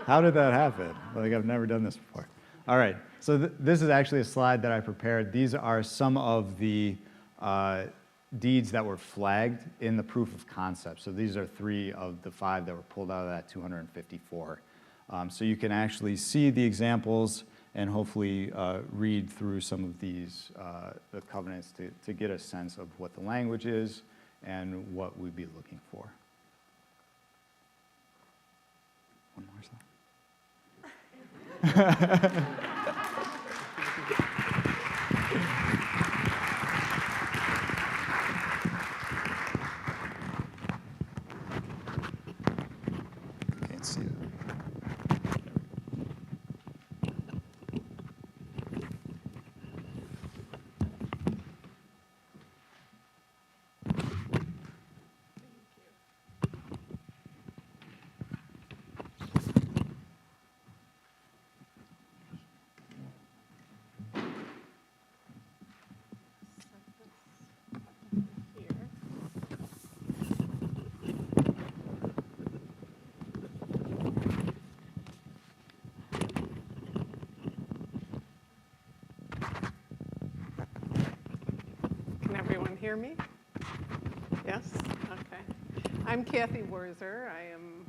[SPEAKER 7] How did that happen? Like, I've never done this before. All right, so this is actually a slide that I prepared. These are some of the deeds that were flagged in the proof of concept. So these are 3 of the 5 that were pulled out of that 254. So you can actually see the examples and hopefully read through some of these the covenants to get a sense of what the language is and what we'd be looking for. One more slide. Can't see it.
[SPEAKER 8] Can everyone hear me? Yes? Okay. I'm Kathy Wurzer. I am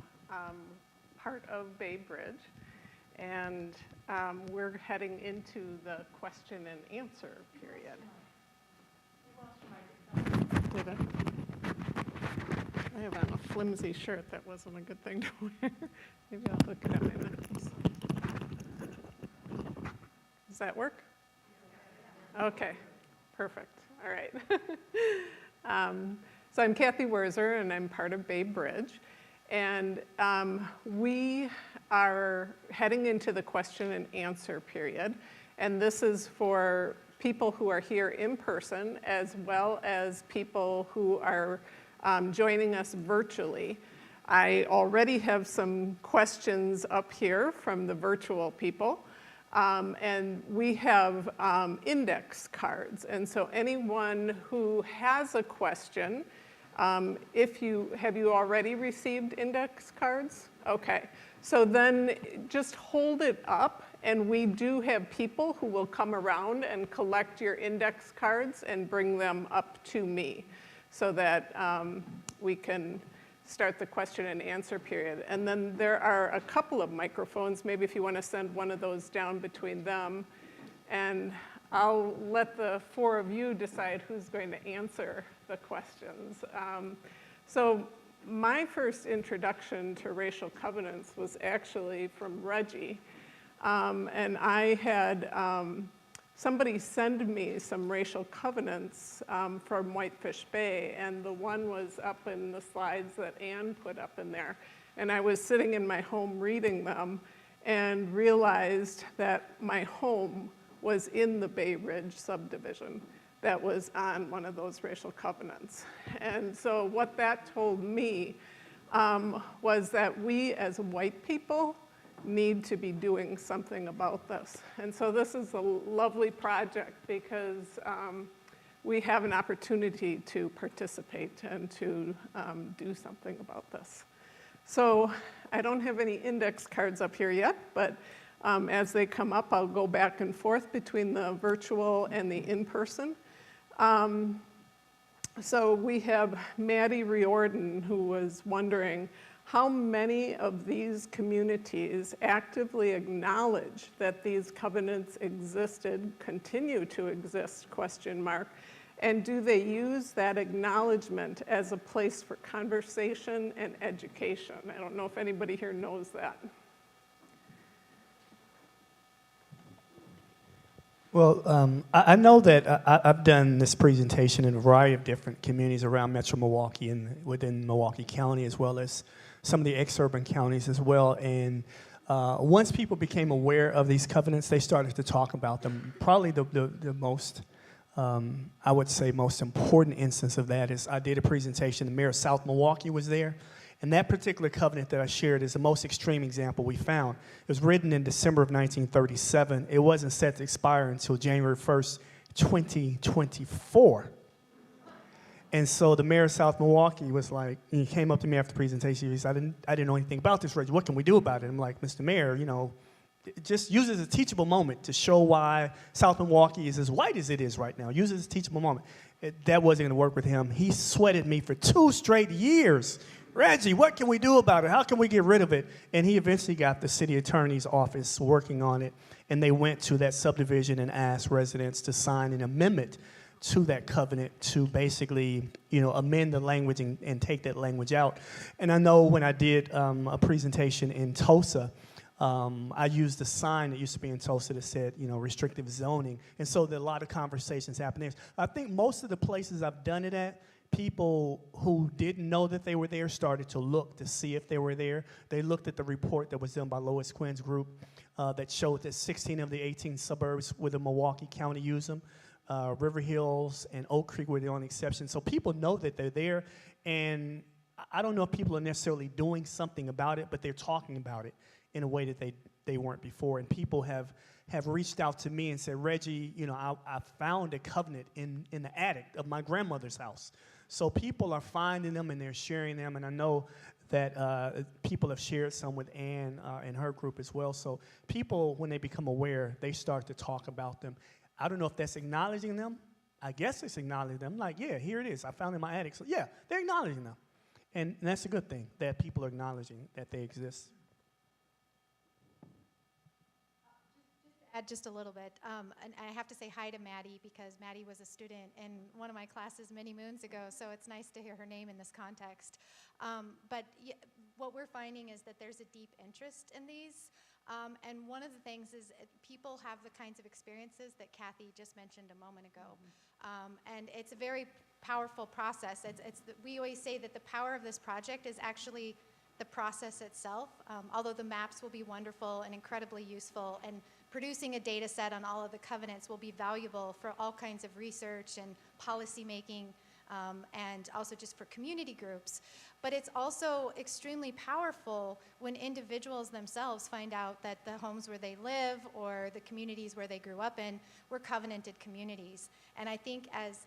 [SPEAKER 8] part of Bay Bridge, and we're heading into the question and answer period. Did it? I have on a flimsy shirt. That wasn't a good thing to wear. Maybe I'll look it at my necklace. Does that work? Okay, perfect. All right. So I'm Kathy Wurzer, and I'm part of Bay Bridge. And we are heading into the question and answer period. And this is for people who are here in person, as well as people who are joining us virtually. I already have some questions up here from the virtual people. And we have index cards. And so anyone who has a question, have you already received index cards? Okay. So then just hold it up, and we do have people who will come around and collect your index cards and bring them up to me so that we can start the question and answer period. And then there are a couple of microphones, maybe if you want to send one of those down between them. And I'll let the 4 of you decide who's going to answer the questions. So my first introduction to racial covenants was actually from Reggie. And I had somebody send me some racial covenants from Whitefish Bay, and the one was up in the slides that Ann put up in there. And I was sitting in my home reading them and realized that my home was in the Bay Ridge subdivision that was on one of those racial covenants. And so what that told me was that we as white people need to be doing something about this. And so this is a lovely project because we have an opportunity to participate and to do something about this. So I don't have any index cards up here yet, but as they come up, I'll go back and forth between the virtual and the in-person. So we have Maddie Riordan, who was wondering, how many of these communities actively acknowledge that these covenants existed, continue to exist, ? And do they use that acknowledgement as a place for conversation and education? I don't know if anybody here knows that.
[SPEAKER 6] Well, I know that I've done this presentation in a variety of different communities around Metro Milwaukee and within Milwaukee County, as well as some of the exurban counties as well. And once people became aware of these covenants, they started to talk about them. Probably the most, I would say, most important instance of that is I did a presentation. The mayor of South Milwaukee was there. And that particular covenant that I shared is the most extreme example we found. It was written in December of 1937. It wasn't set to expire until January 1st, 2024. And so the mayor of South Milwaukee was like, he came up to me after the presentation. He said, I didn't know anything about this, Reggie. What can we do about it? I'm like, Mr. Mayor, just use it as a teachable moment to show why South Milwaukee is as white as it is right now. Use it as a teachable moment. That wasn't going to work with him. He sweated me for 2 straight years. Reggie, what can we do about it? How can we get rid of it? And he eventually got the city attorney's office working on it, and they went to that subdivision and asked residents to sign an amendment to that covenant to basically, amend the language and take that language out. And I know when I did a presentation in Tulsa, I used the sign that used to be in Tulsa that said, restrictive zoning. And so there are a lot of conversations happening. I think most of the places I've done it at, people who didn't know that they were there started to look to see if they were there. They looked at the report that was done by Lois Quinn's group that showed that 16 of the 18 suburbs within Milwaukee County use them. River Hills and Oak Creek were the only exception. So people know that they're there, and I don't know if people are necessarily doing something about it, but they're talking about it in a way that they weren't before. And people have reached out to me and said, Reggie, I found a covenant in the attic of my grandmother's house. So people are finding them and they're sharing them, and I know that people have shared some with Ann and her group as well. So people, when they become aware, they start to talk about them. I don't know if that's acknowledging them. I guess it's acknowledging them. Like, yeah, here it is. I found it in my attic. So, yeah, they're acknowledging them. And that's a good thing, that people are acknowledging that they exist.
[SPEAKER 4] Add just a little bit. And I have to say hi to Maddie because Maddie was a student in one of my classes many moons ago, so it's nice to hear her name in this context. But what we're finding is that there's a deep interest in these. And one of the things is people have the kinds of experiences that Kathy just mentioned a moment ago. And it's a very powerful process. We always say that the power of this project is actually the process itself. Although the maps will be wonderful and incredibly useful, and producing a data set on all of the covenants will be valuable for all kinds of research and policy making, and also just for community groups. But it's also extremely powerful when individuals themselves find out that the homes where they live or the communities where they grew up in were covenanted communities. And I think as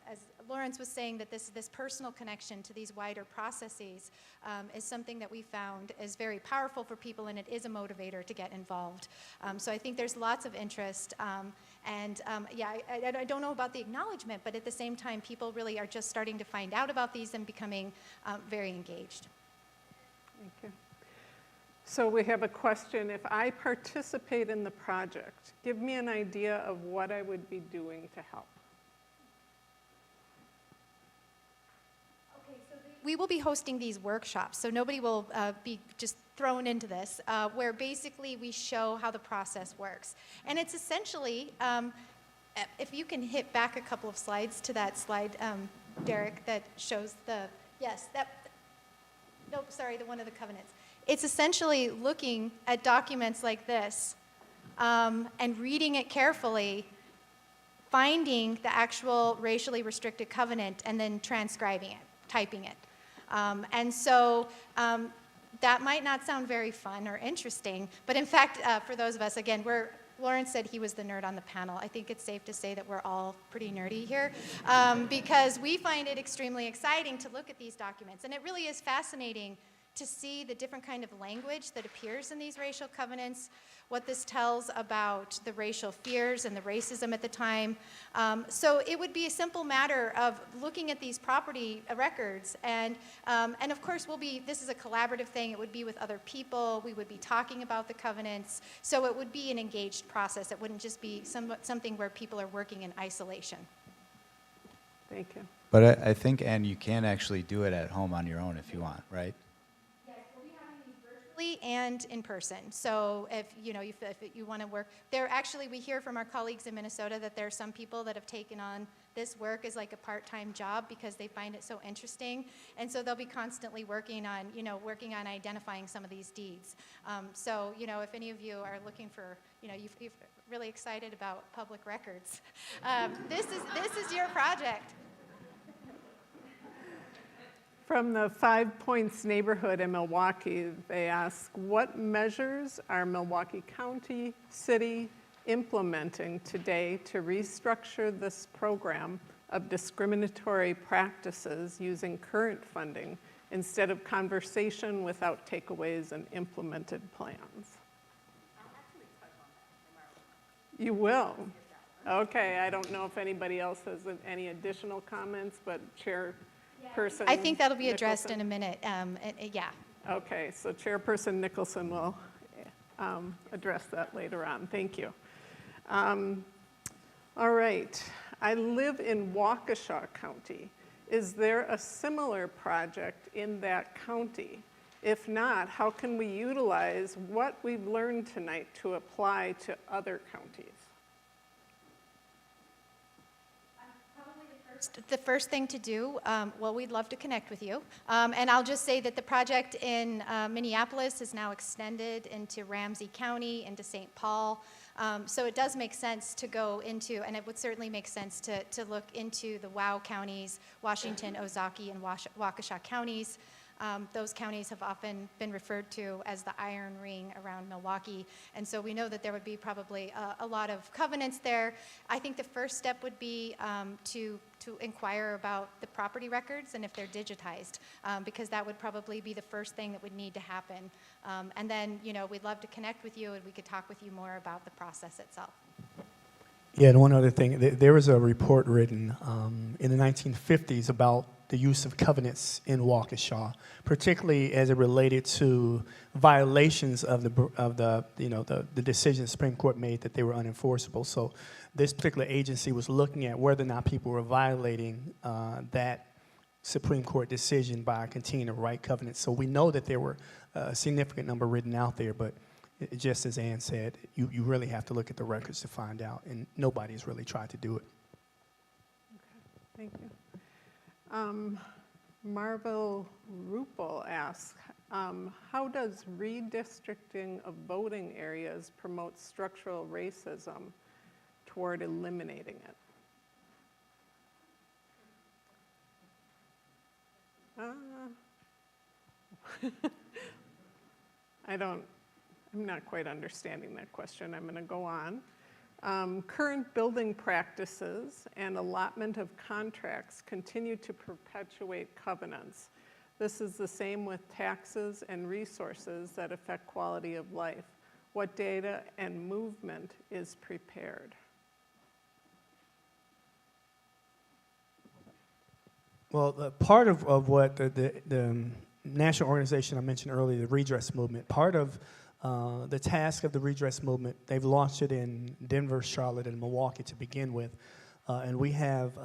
[SPEAKER 4] Lawrence was saying, that this personal connection to these wider processes is something that we found is very powerful for people, and it is a motivator to get involved. So I think there's lots of interest. I don't know about the acknowledgement, but at the same time, people really are just starting to find out about these and becoming very engaged.
[SPEAKER 8] Thank you. So we have a question. If I participate in the project, give me an idea of what I would be doing to help.
[SPEAKER 4] Okay, so we will be hosting these workshops, so nobody will be just thrown into this, where basically we show how the process works. And it's essentially, if you can hit back a couple of slides to that slide, Derek, that shows the one of the covenants. It's essentially looking at documents like this and reading it carefully, finding the actual racially restricted covenant, and then transcribing it, typing it. That might not sound very fun or interesting, but in fact, for those of us, again, Lawrence said he was the nerd on the panel. I think it's safe to say that we're all pretty nerdy here because we find it extremely exciting to look at these documents. And it really is fascinating to see the different kind of language that appears in these racial covenants, what this tells about the racial fears and the racism at the time. So it would be a simple matter of looking at these property records, and of course this is a collaborative thing. It would be with other people. We would be talking about the covenants. So it would be an engaged process. It wouldn't just be something where people are working in isolation.
[SPEAKER 8] Thank you.
[SPEAKER 7] But I think, Ann, you can actually do it at home on your own if you want, right?
[SPEAKER 1] And in person. So if you want to work there, actually we hear from our colleagues in Minnesota that there are some people that have taken on this work as like a part-time job because they find it so interesting, and so they'll be constantly working on identifying some of these deeds. So if any of you are looking for, you're really excited about public records, this is your project.
[SPEAKER 8] From the 5 Points neighborhood in Milwaukee, they ask, what measures are Milwaukee County, city, implementing today to restructure this program of discriminatory practices using current funding instead of conversation without takeaways and implemented plans? You will? Okay, I don't know if anybody else has any additional comments, but Chairperson
[SPEAKER 4] I think that'll be addressed
[SPEAKER 8] Nicholson?
[SPEAKER 4] in a minute. Yeah.
[SPEAKER 8] Okay, so Chairperson Nicholson will address that later on. Thank you. All right, I live in Waukesha County. Is there a similar project in that county? If not, how can we utilize what we've learned tonight to apply to other counties?
[SPEAKER 4] The first thing to do, well, we'd love to connect with you. And I'll just say that the project in Minneapolis is now extended into Ramsey County, into St. Paul. So it does make sense to go into, and it would certainly make sense to look into the WOW counties, Washington, Ozaukee, and Waukesha counties. Those counties have often been referred to as the iron ring around Milwaukee. And so we know that there would be probably a lot of covenants there. I think the first step would be to inquire about the property records and if they're digitized, because that would probably be the first thing that would need to happen. And then, we'd love to connect with you and we could talk with you more about the process itself.
[SPEAKER 6] Yeah, and one other thing, there was a report written in the 1950s about the use of covenants in Waukesha, particularly as it related to violations of the decision the Supreme Court made that they were unenforceable. So this particular agency was looking at whether or not people were violating that Supreme Court decision by continuing to write covenants. So we know that there were a significant number written out there, but just as Ann said, you really have to look at the records to find out, and nobody's really tried to do it.
[SPEAKER 8] Okay, thank you. Marvel Rupel asks, how does redistricting of voting areas promote structural racism toward eliminating it? I'm not quite understanding that question. I'm going to go on. Current building practices and allotment of contracts continue to perpetuate covenants. This is the same with taxes and resources that affect quality of life. What data and movement is prepared?
[SPEAKER 6] Well, part of what the national organization I mentioned earlier, the redress movement, part of the task of the redress movement, they've launched it in Denver, Charlotte, and Milwaukee to begin with. And we have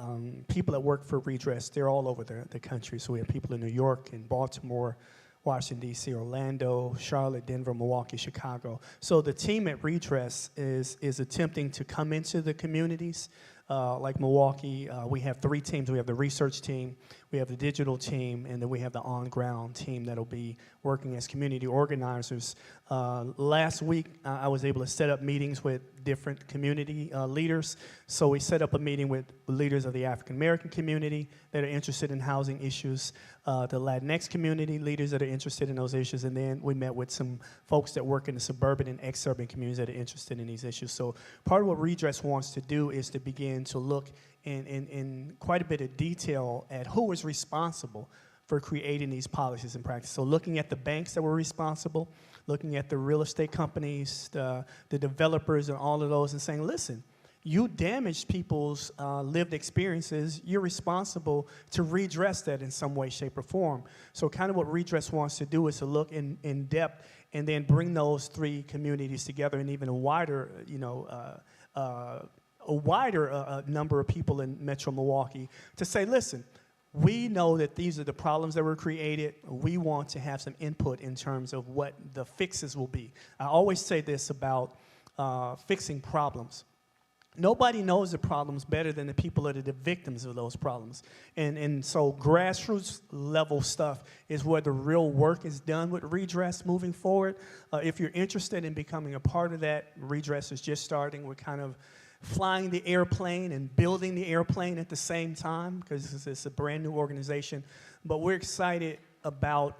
[SPEAKER 6] people that work for redress. They're all over the country. So we have people in New York, in Baltimore, Washington, D.C., Orlando, Charlotte, Denver, Milwaukee, Chicago. So the team at redress is attempting to come into the communities. Like Milwaukee, we have 3 teams. We have the research team, we have the digital team, and then we have the on-ground team that'll be working as community organizers. Last week, I was able to set up meetings with different community leaders. So we set up a meeting with leaders of the African-American community that are interested in housing issues, the Latinx community leaders that are interested in those issues, and then we met with some folks that work in the suburban and exurban communities that are interested in these issues. So part of what Redress wants to do is to begin to look in quite a bit of detail at who is responsible for creating these policies and practices. So looking at the banks that were responsible, looking at the real estate companies, the developers and all of those, and saying, listen, you damaged people's lived experiences. You're responsible to redress that in some way, shape, or form. So kind of what Redress wants to do is to look in depth and then bring those 3 communities together and even a wider, number of people in Metro Milwaukee to say, listen, we know that these are the problems that were created. We want to have some input in terms of what the fixes will be. I always say this about fixing problems. Nobody knows the problems better than the people that are the victims of those problems. And so grassroots level stuff is where the real work is done with Redress moving forward. If you're interested in becoming a part of that, Redress is just starting. We're kind of flying the airplane and building the airplane at the same time because it's a brand new organization. But we're excited about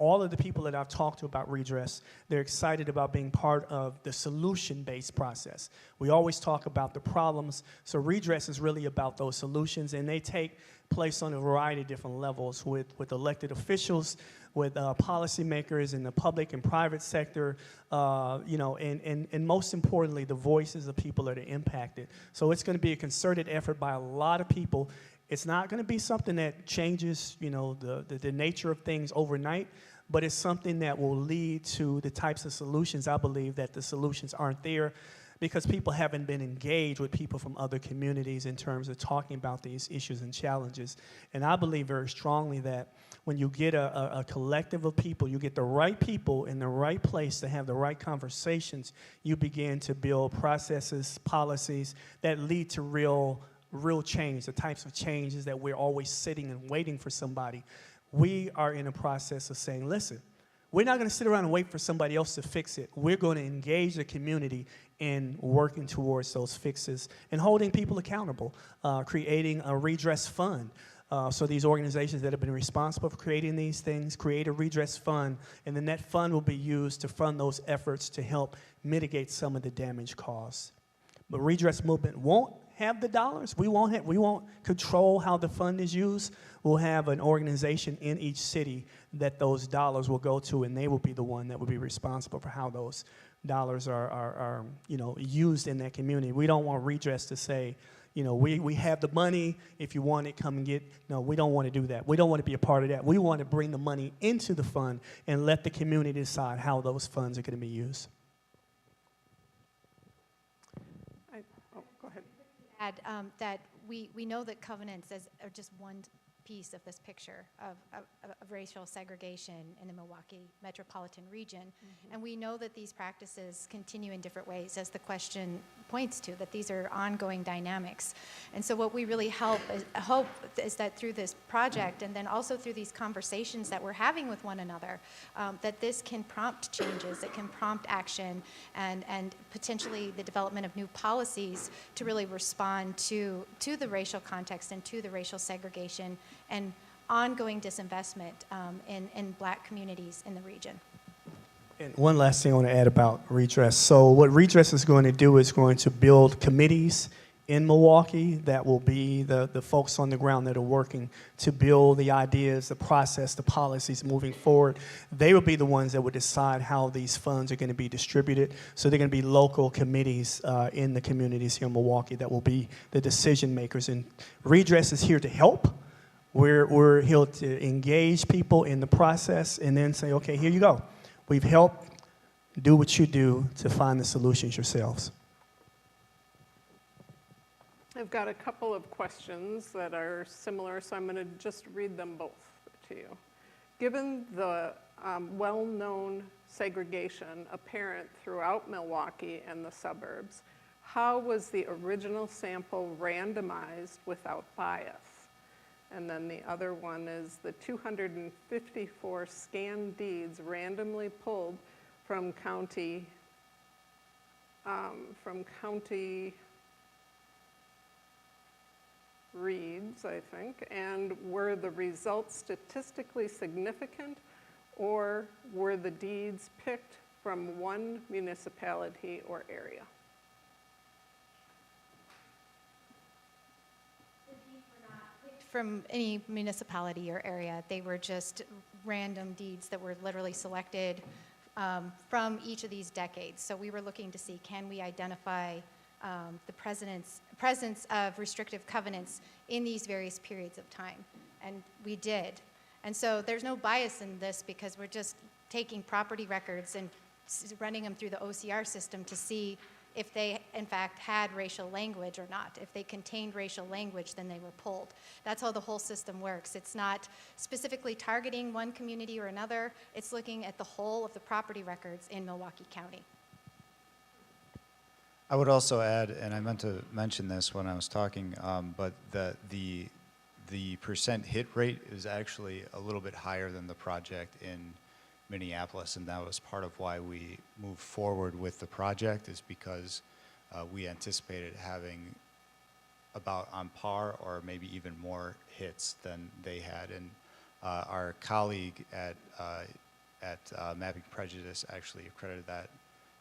[SPEAKER 6] all of the people that I've talked to about redress, they're excited about being part of the solution-based process. We always talk about the problems, so redress is really about those solutions, and they take place on a variety of different levels with elected officials, with policymakers in the public and private sector, and most importantly, the voices of people that are impacted. So it's going to be a concerted effort by a lot of people. It's not going to be something that changes, the nature of things overnight, but it's something that will lead to the types of solutions. I believe that the solutions aren't there because people haven't been engaged with people from other communities in terms of talking about these issues and challenges. And I believe very strongly that when you get a collective of people, you get the right people in the right place to have the right conversations, you begin to build processes, policies that lead to real change, the types of changes that we're always sitting and waiting for somebody. We are in a process of saying, listen, we're not going to sit around and wait for somebody else to fix it. We're going to engage the community in working towards those fixes and holding people accountable, creating a redress fund. So these organizations that have been responsible for creating these things create a redress fund, and then that fund will be used to fund those efforts to help mitigate some of the damage caused. But redress movement won't have the dollars. We won't control how the fund is used. We'll have an organization in each city that those dollars will go to, and they will be the one that will be responsible for how those dollars are used in that community. We don't want redress to say, we have the money. If you want it, come and get. No, we don't want to do that. We don't want to be a part of that. We want to bring the money into the fund and let the community decide how those funds are going to be used.
[SPEAKER 8] Go ahead.
[SPEAKER 4] Add that we know that covenants are just one piece of this picture of racial segregation in the Milwaukee metropolitan region. Mm-hmm. And we know that these practices continue in different ways, as the question points to, that these are ongoing dynamics. And so what we really hope is that through this project, and then also through these conversations that we're having with one another, that this can prompt changes, it can prompt action, and potentially the development of new policies to really respond to the racial context and to the racial segregation and ongoing disinvestment in Black communities in the region.
[SPEAKER 6] And one last thing I want to add about redress. So what redress is going to do is going to build committees in Milwaukee that will be the folks on the ground that are working to build the ideas, the process, the policies moving forward. They will be the ones that will decide how these funds are going to be distributed. So they're going to be local committees in the communities here in Milwaukee that will be the decision makers. And redress is here to help. We're here to engage people in the process and then say, okay, here you go. We've helped. Do what you do to find the solutions yourselves.
[SPEAKER 8] I've got a couple of questions that are similar, so I'm going to just read them both to you. Given the well-known segregation apparent throughout Milwaukee and the suburbs, how was the original sample randomized without bias? And then the other one is the 254 scanned deeds randomly pulled from county reads, I think, and were the results statistically significant, or were the deeds picked from one municipality or area?
[SPEAKER 4] From any municipality or area. They were just random deeds that were literally selected from each of these decades. So we were looking to see, can we identify the presence of restrictive covenants in these various periods of time? And we did. And so there's no bias in this because we're just taking property records and running them through the OCR system to see if they, in fact, had racial language or not. If they contained racial language, then they were pulled. That's how the whole system works. It's not specifically targeting one community or another. It's looking at the whole of the property records in Milwaukee County.
[SPEAKER 7] I would also add, and I meant to mention this when I was talking, but the percent hit rate is actually a little bit higher than the project in Minneapolis, and that was part of why we moved forward with the project, is because we anticipated having about on par or maybe even more hits than they had. And our colleague at Mapping Prejudice actually accredited that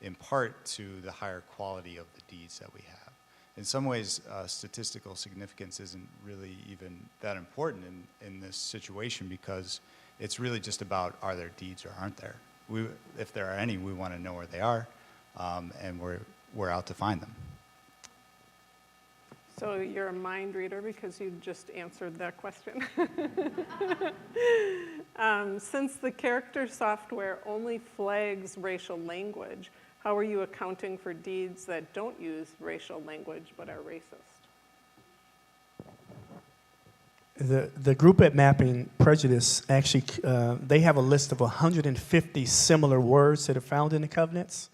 [SPEAKER 7] in part to the higher quality of the deeds that we have. In some ways, statistical significance isn't really even that important in this situation, because it's really just about, are there deeds or aren't there? If there are any, we want to know where they are, and we're out to find them.
[SPEAKER 8] So you're a mind reader because you just answered that question. Since the character software only flags racial language, how are you accounting for deeds that don't use racial language but are racist?
[SPEAKER 6] The group at Mapping Prejudice, actually, they have a list of 150 similar words that are found in the covenants.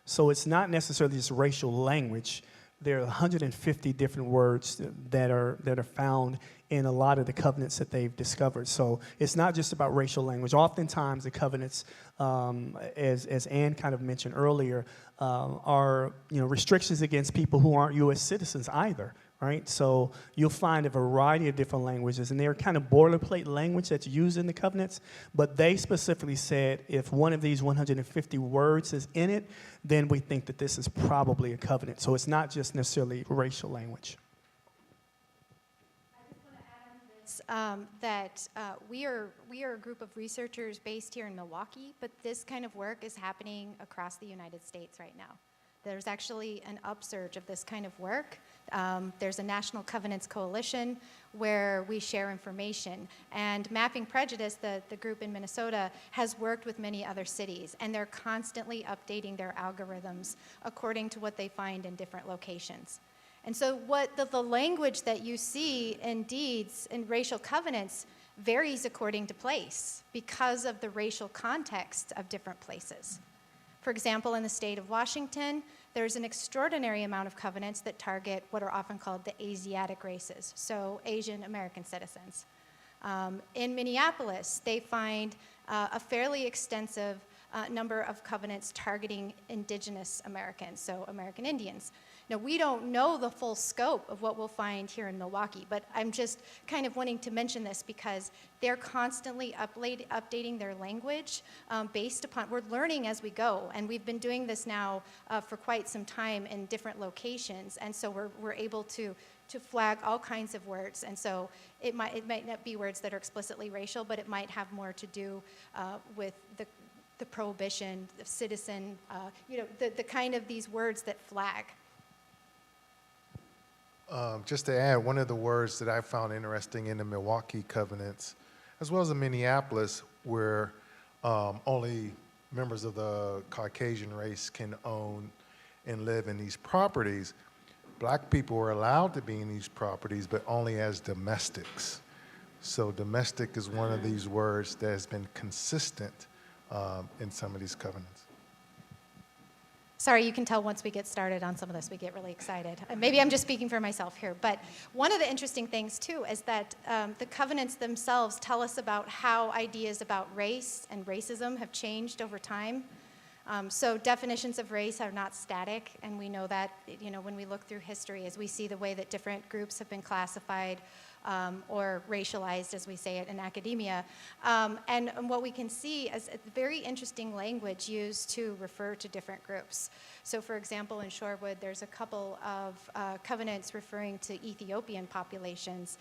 [SPEAKER 6] So it's not necessarily just racial language. There are 150 different words that are found in a lot of the covenants that they've discovered. So it's not just about racial language. Oftentimes the covenants, as Ann kind of mentioned earlier, are restrictions against people who aren't U.S. citizens either. Right? So you'll find a variety of different languages, and they're kind of boilerplate language that's used in the covenants, but they specifically said if one of these 150 words is in it, then we think that this is probably a covenant. So it's not just necessarily racial language.
[SPEAKER 4] I just want to add on this, that we are a group of researchers based here in Milwaukee, but this kind of work is happening across the United States right now. There's actually an upsurge of this kind of work. There's a National Covenants Coalition where we share information. And Mapping Prejudice, the group in Minnesota, has worked with many other cities, and they're constantly updating their algorithms according to what they find in different locations. And so what the language that you see in deeds and racial covenants varies according to place because of the racial context of different places. For example, in the state of Washington, there's an extraordinary amount of covenants that target what are often called the Asiatic races, so Asian American citizens. In Minneapolis, they find a fairly extensive number of covenants targeting indigenous Americans, so American Indians. Now, we don't know the full scope of what we'll find here in Milwaukee, but I'm just kind of wanting to mention this because they're constantly updating their language based upon, we're learning as we go, and we've been doing this now for quite some time in different locations, and so we're able to flag all kinds of words, and so it might not be words that are explicitly racial, but it might have more to do with the prohibition, the citizen, the kind of these words that flag.
[SPEAKER 5] Just to add, one of the words that I found interesting in the Milwaukee covenants, as well as in Minneapolis, where only members of the Caucasian race can own and live in these properties, black people are allowed to be in these properties, but only as domestics. So domestic is one of these words that has been consistent in some of these covenants.
[SPEAKER 4] Sorry, you can tell once we get started on some of this, we get really excited. Maybe I'm just speaking for myself here, but one of the interesting things, too, is that the covenants themselves tell us about how ideas about race and racism have changed over time. So definitions of race are not static, and we know that, when we look through history, as we see the way that different groups have been classified or racialized, as we say it in academia. And what we can see is a very interesting language used to refer to different groups. So for example, in Shorewood, there's a couple of covenants referring to Ethiopian populations.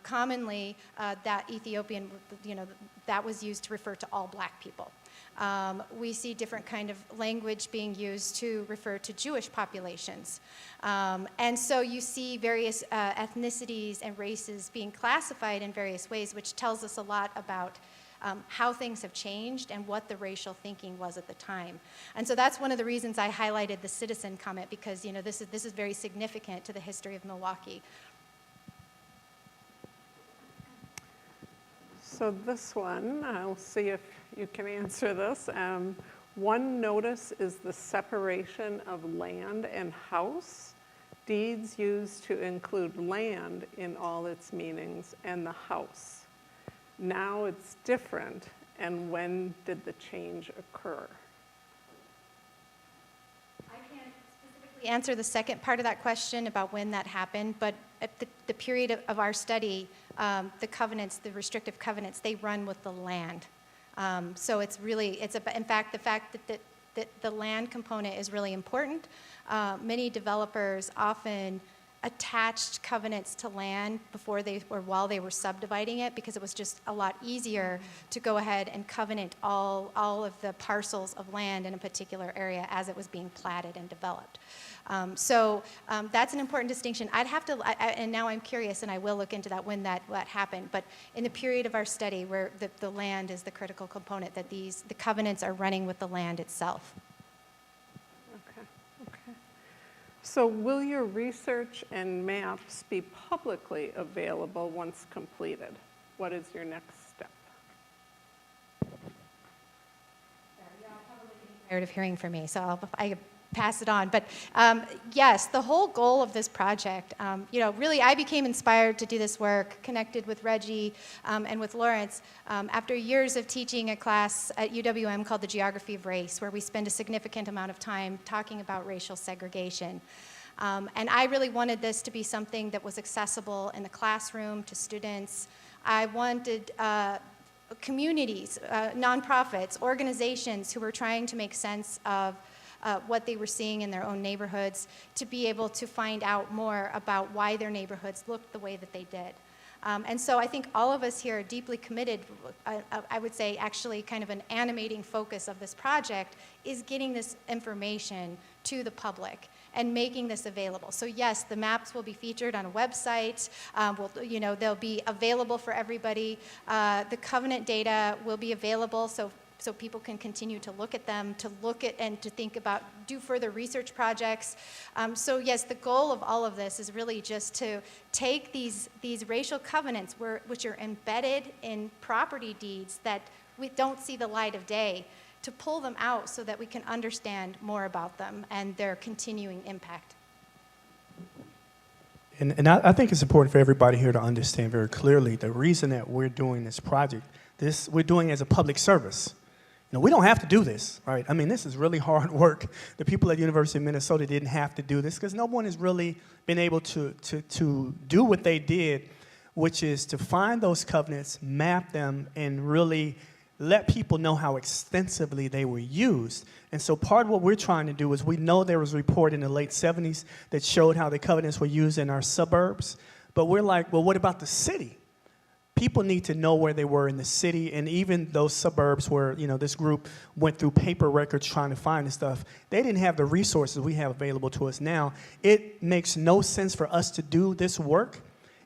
[SPEAKER 4] Commonly, that Ethiopian, that was used to refer to all black people. We see different kind of language being used to refer to Jewish populations. And so you see various ethnicities and races being classified in various ways, which tells us a lot about how things have changed and what the racial thinking was at the time. And so that's one of the reasons I highlighted the citizen comment, because this is very significant to the history of Milwaukee.
[SPEAKER 8] So this one, I'll see if you can answer this. One notice is the separation of land and house. Deeds used to include land in all its meanings and the house. Now it's different, and when did the change occur?
[SPEAKER 4] I can't specifically answer the second part of that question about when that happened, but at the period of our study, the covenants, the restrictive covenants, they run with the land. So it's really, in fact, the fact that the land component is really important. Many developers often attached covenants to land before while they were subdividing it, because it was just a lot easier to go ahead and covenant all of the parcels of land in a particular area as it was being platted and developed. So that's an important distinction. I'd have to, and now I'm curious, and I will look into that when that happened, but in the period of our study where the land is the critical component, that the covenants are running with the land itself.
[SPEAKER 8] Okay. So will your research and maps be publicly available once completed? What is your next step?
[SPEAKER 4] You're all probably getting tired of hearing from me, so I pass it on. But yes, the whole goal of this project, really I became inspired to do this work, connected with Reggie and with Lawrence, after years of teaching a class at UWM called the Geography of Race, where we spend a significant amount of time talking about racial segregation. And I really wanted this to be something that was accessible in the classroom to students. I wanted communities, nonprofits, organizations who were trying to make sense of what they were seeing in their own neighborhoods, to be able to find out more about why their neighborhoods looked the way that they did. And so I think all of us here are deeply committed. I would say actually kind of an animating focus of this project is getting this information to the public and making this available. So yes, the maps will be featured on a website. They'll be available for everybody. The covenant data will be available, so people can continue to look at them, to look at and to think about, do further research projects. So yes, the goal of all of this is really just to take these racial covenants which are embedded in property deeds that we don't see the light of day, to pull them out so that we can understand more about them and their continuing impact.
[SPEAKER 6] And I think it's important for everybody here to understand very clearly the reason that we're doing this project. We're doing it as a public service. We don't have to do this, right? I mean, this is really hard work. The people at the University of Minnesota didn't have to do this because no one has really been able to do what they did, which is to find those covenants, map them, and really let people know how extensively they were used. And so part of what we're trying to do is, we know there was a report in the late 70s that showed how the covenants were used in our suburbs, but we're like, well, what about the city? People need to know where they were in the city, and even those suburbs where, this group went through paper records trying to find this stuff, they didn't have the resources we have available to us now. It makes no sense for us to do this work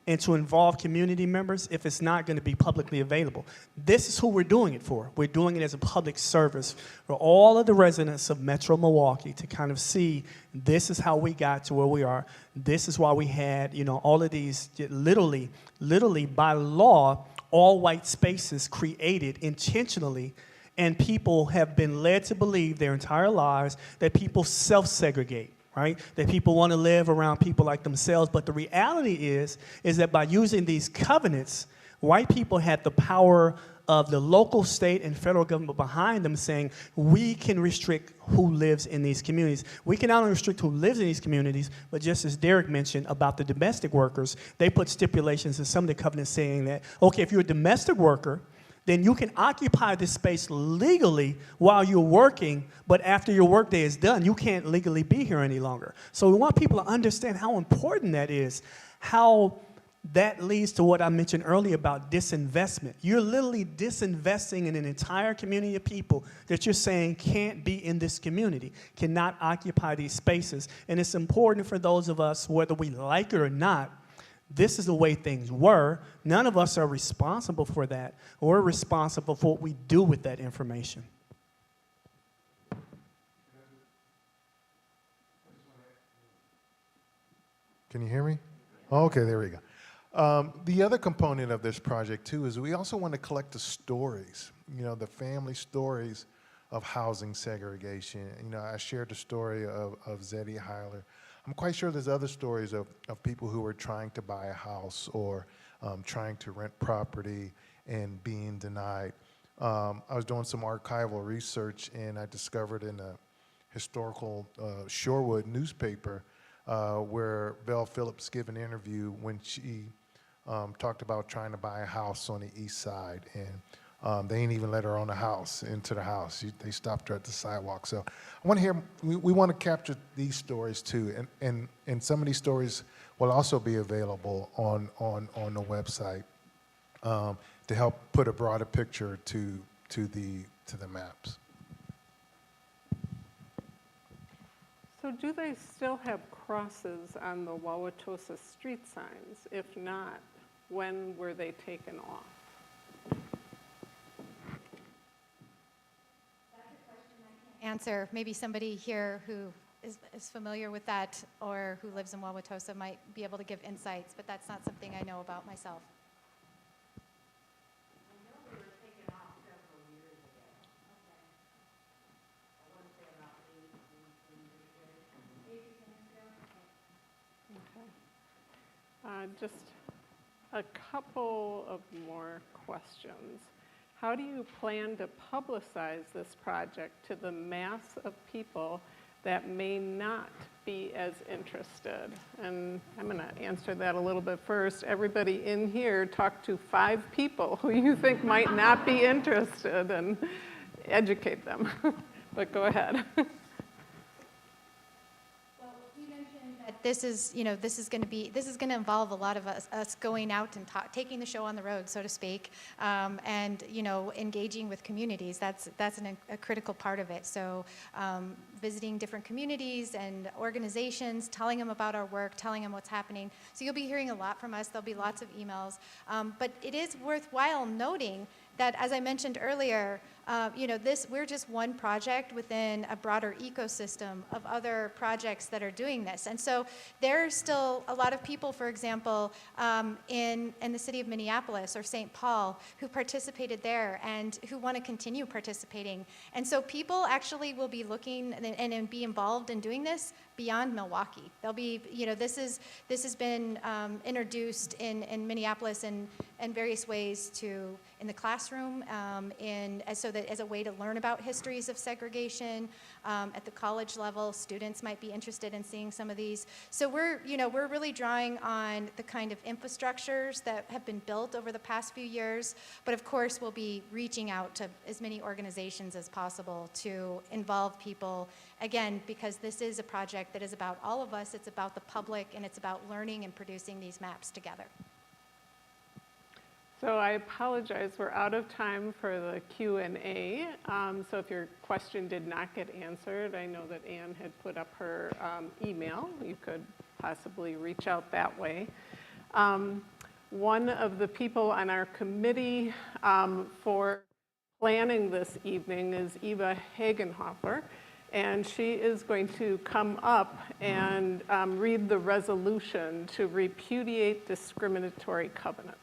[SPEAKER 6] and to involve community members if it's not going to be publicly available. This is who we're doing it for. We're doing it as a public service for all of the residents of Metro Milwaukee to kind of see, this is how we got to where we are. This is why we had, all of these literally by law, all white spaces created intentionally, and people have been led to believe their entire lives that people self-segregate. Right? That people want to live around people like themselves. But the reality is that by using these covenants, white people had the power of the local, state, and federal government behind them, saying, we can restrict who lives in these communities. We can not only restrict who lives in these communities, but just as Derek mentioned about the domestic workers, they put stipulations in some of the covenants saying that, okay, if you're a domestic worker, then you can occupy this space legally while you're working, but after your workday is done, you can't legally be here any longer. So we want people to understand how important that is, how that leads to what I mentioned earlier about disinvestment. You're literally disinvesting in an entire community of people that you're saying can't be in this community, cannot occupy these spaces. And it's important for those of us, whether we like it or not, this is the way things were. None of us are responsible for that. We're responsible for what we do with that information.
[SPEAKER 5] Can you hear me? Okay, there we go. The other component of this project, too, is we also want to collect the stories, the family stories of housing segregation. I shared the story of Zeddy Heiler. I'm quite sure there's other stories of people who were trying to buy a house or trying to rent property and being denied. I was doing some archival research, and I discovered in a historical Shorewood newspaper where Val Phillips gave an interview when she talked about trying to buy a house on the east side. And They ain't even let her into the house. They stopped her at the sidewalk. So I want to hear, we want to capture these stories too. And some of these stories will also be available on the website to help put a broader picture to the maps.
[SPEAKER 8] So do they still have crosses on the Wauwatosa street signs? If not, when were they taken off?
[SPEAKER 4] Answer. Maybe somebody here who is familiar with that or who lives in Wauwatosa might be able to give insights, but that's not something I know about myself.
[SPEAKER 9] I know they were taken off several years ago. Okay. I want to say about 8 to 10 years ago.
[SPEAKER 8] Okay. Just a couple of more questions. How do you plan to publicize this project to the mass of people that may not be as interested? And I'm going to answer that a little bit first. Everybody in here, talk to 5 people who you think might not be interested and educate them. But go ahead.
[SPEAKER 4] This is going to involve a lot of us going out and taking the show on the road, so to speak, and engaging with communities. That's a critical part of it. So visiting different communities and organizations, telling them about our work, telling them what's happening. So you'll be hearing a lot from us. There'll be lots of emails, but it is worthwhile noting that, as I mentioned earlier, we're just one project within a broader ecosystem of other projects that are doing this. And so there's still a lot of people, for example, in the city of Minneapolis or St. Paul who participated there and who want to continue participating. And so people actually will be looking and be involved in doing this beyond Milwaukee. They'll be, this has been introduced in Minneapolis in various ways in the classroom, as a way to learn about histories of segregation. At the college level, students might be interested in seeing some of these. So we're really drawing on the kind of infrastructures that have been built over the past few years, but of course we'll be reaching out to as many organizations as possible to involve people, again, because this is a project that is about all of us, it's about the public, and it's about learning and producing these maps together.
[SPEAKER 8] So I apologize, we're out of time for the Q&A. So if your question did not get answered, I know that Anne had put up her email. You could possibly reach out that way. One of the people on our committee for planning this evening is Eva Hagenhofer, and she is going to come up and read the resolution to repudiate discriminatory covenants.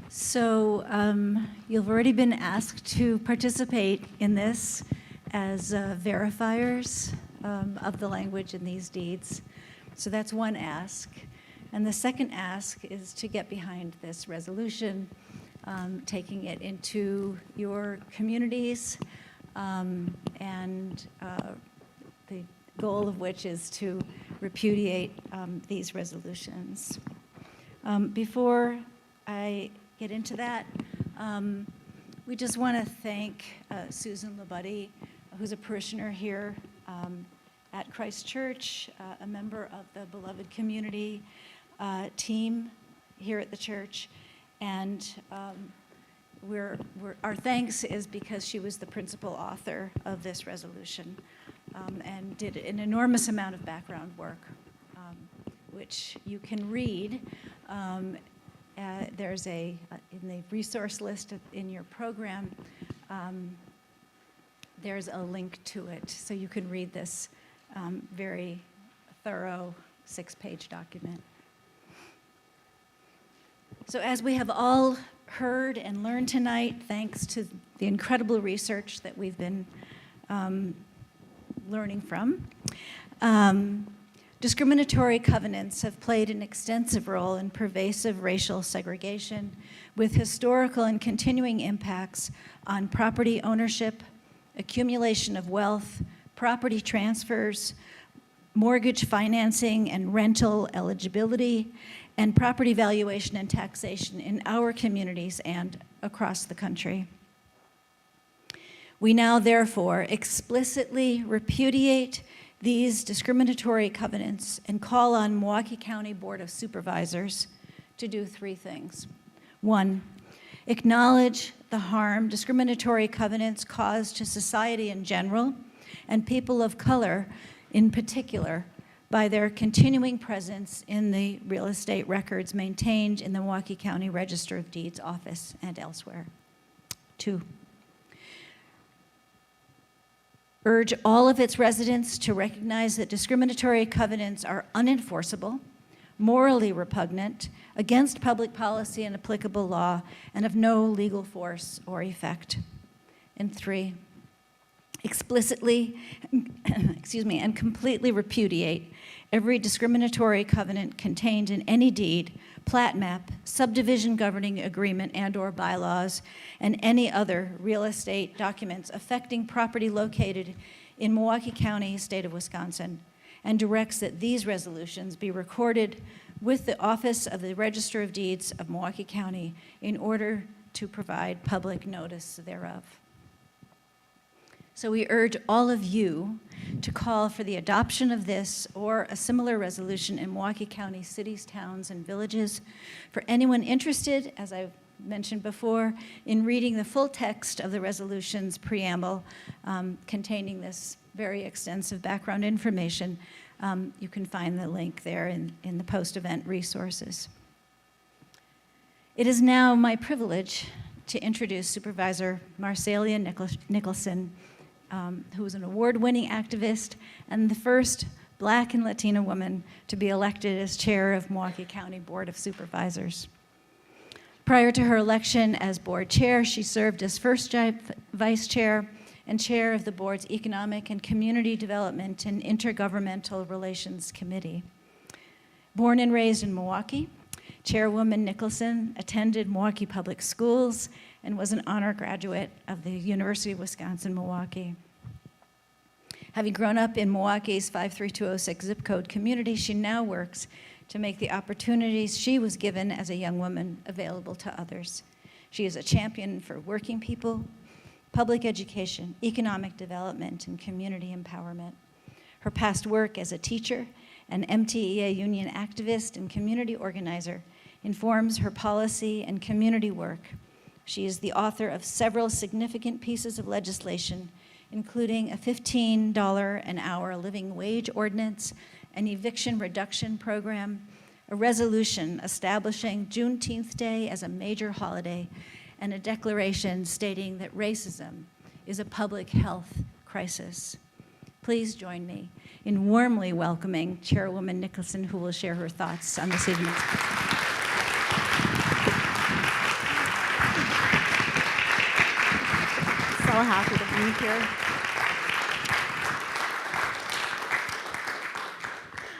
[SPEAKER 10] So you've already been asked to participate in this as verifiers of the language in these deeds. So that's one ask. And the second ask is to get behind this resolution, taking it into your communities, and the goal of which is to repudiate these resolutions. Before I get into that, we just want to thank Susan Labuddy, who's a parishioner here at Christ Church, a member of the Beloved Community team here at the church, and our thanks is because she was the principal author of this resolution and did an enormous amount of background work, which you can read. There's in the resource list in your program, there's a link to it, so you can read this very thorough 6-page document. So as we have all heard and learned tonight, thanks to the incredible research that we've been learning from, Discriminatory covenants have played an extensive role in pervasive racial segregation, with historical and continuing impacts on property ownership, accumulation of wealth, property transfers, mortgage financing and rental eligibility, and property valuation and taxation in our communities and across the country. We now, therefore, explicitly repudiate these discriminatory covenants and call on Milwaukee County Board of Supervisors to do three things. One, acknowledge the harm discriminatory covenants cause to society in general and people of color in particular by their continuing presence in the real estate records maintained in the Milwaukee County Register of Deeds office and elsewhere. Two, urge all of its residents to recognize that discriminatory covenants are unenforceable, morally repugnant, against public policy and applicable law, and of no legal force or effect. And three, explicitly, and completely repudiate every discriminatory covenant contained in any deed, plat map, subdivision governing agreement and/or bylaws, and any other real estate documents affecting property located in Milwaukee County, state of Wisconsin, and directs that these resolutions be recorded with the Office of the Register of Deeds of Milwaukee County in order to provide public notice thereof. So we urge all of you to call for the adoption of this or a similar resolution in Milwaukee County cities, towns, and villages. For anyone interested, as I've mentioned before, in reading the full text of the resolution's preamble containing this very extensive background information, you can find the link there in the post-event resources. It is now my privilege to introduce Supervisor Marcelia Nicholson, who is an award-winning activist and the first Black and Latina woman to be elected as chair of Milwaukee County Board of Supervisors. Prior to her election as board chair, she served as first vice chair and chair of the board's Economic and Community Development and Intergovernmental Relations Committee. Born and raised in Milwaukee, Chairwoman Nicholson attended Milwaukee Public Schools and was an honor graduate of the University of Wisconsin-Milwaukee. Having grown up in Milwaukee's 53206 zip code community, she now works to make the opportunities she was given as a young woman available to others. She is a champion for working people, public education, economic development, and community empowerment. Her past work as a teacher, an MTEA union activist, and community organizer informs her policy and community work. She is the author of several significant pieces of legislation, including a $15 an hour living wage ordinance, an eviction reduction program, a resolution establishing Juneteenth Day as a major holiday, and a declaration stating that racism is a public health crisis. Please join me in warmly welcoming Chairwoman Nicholson, who will share her thoughts on this evening.
[SPEAKER 11] So happy to be here.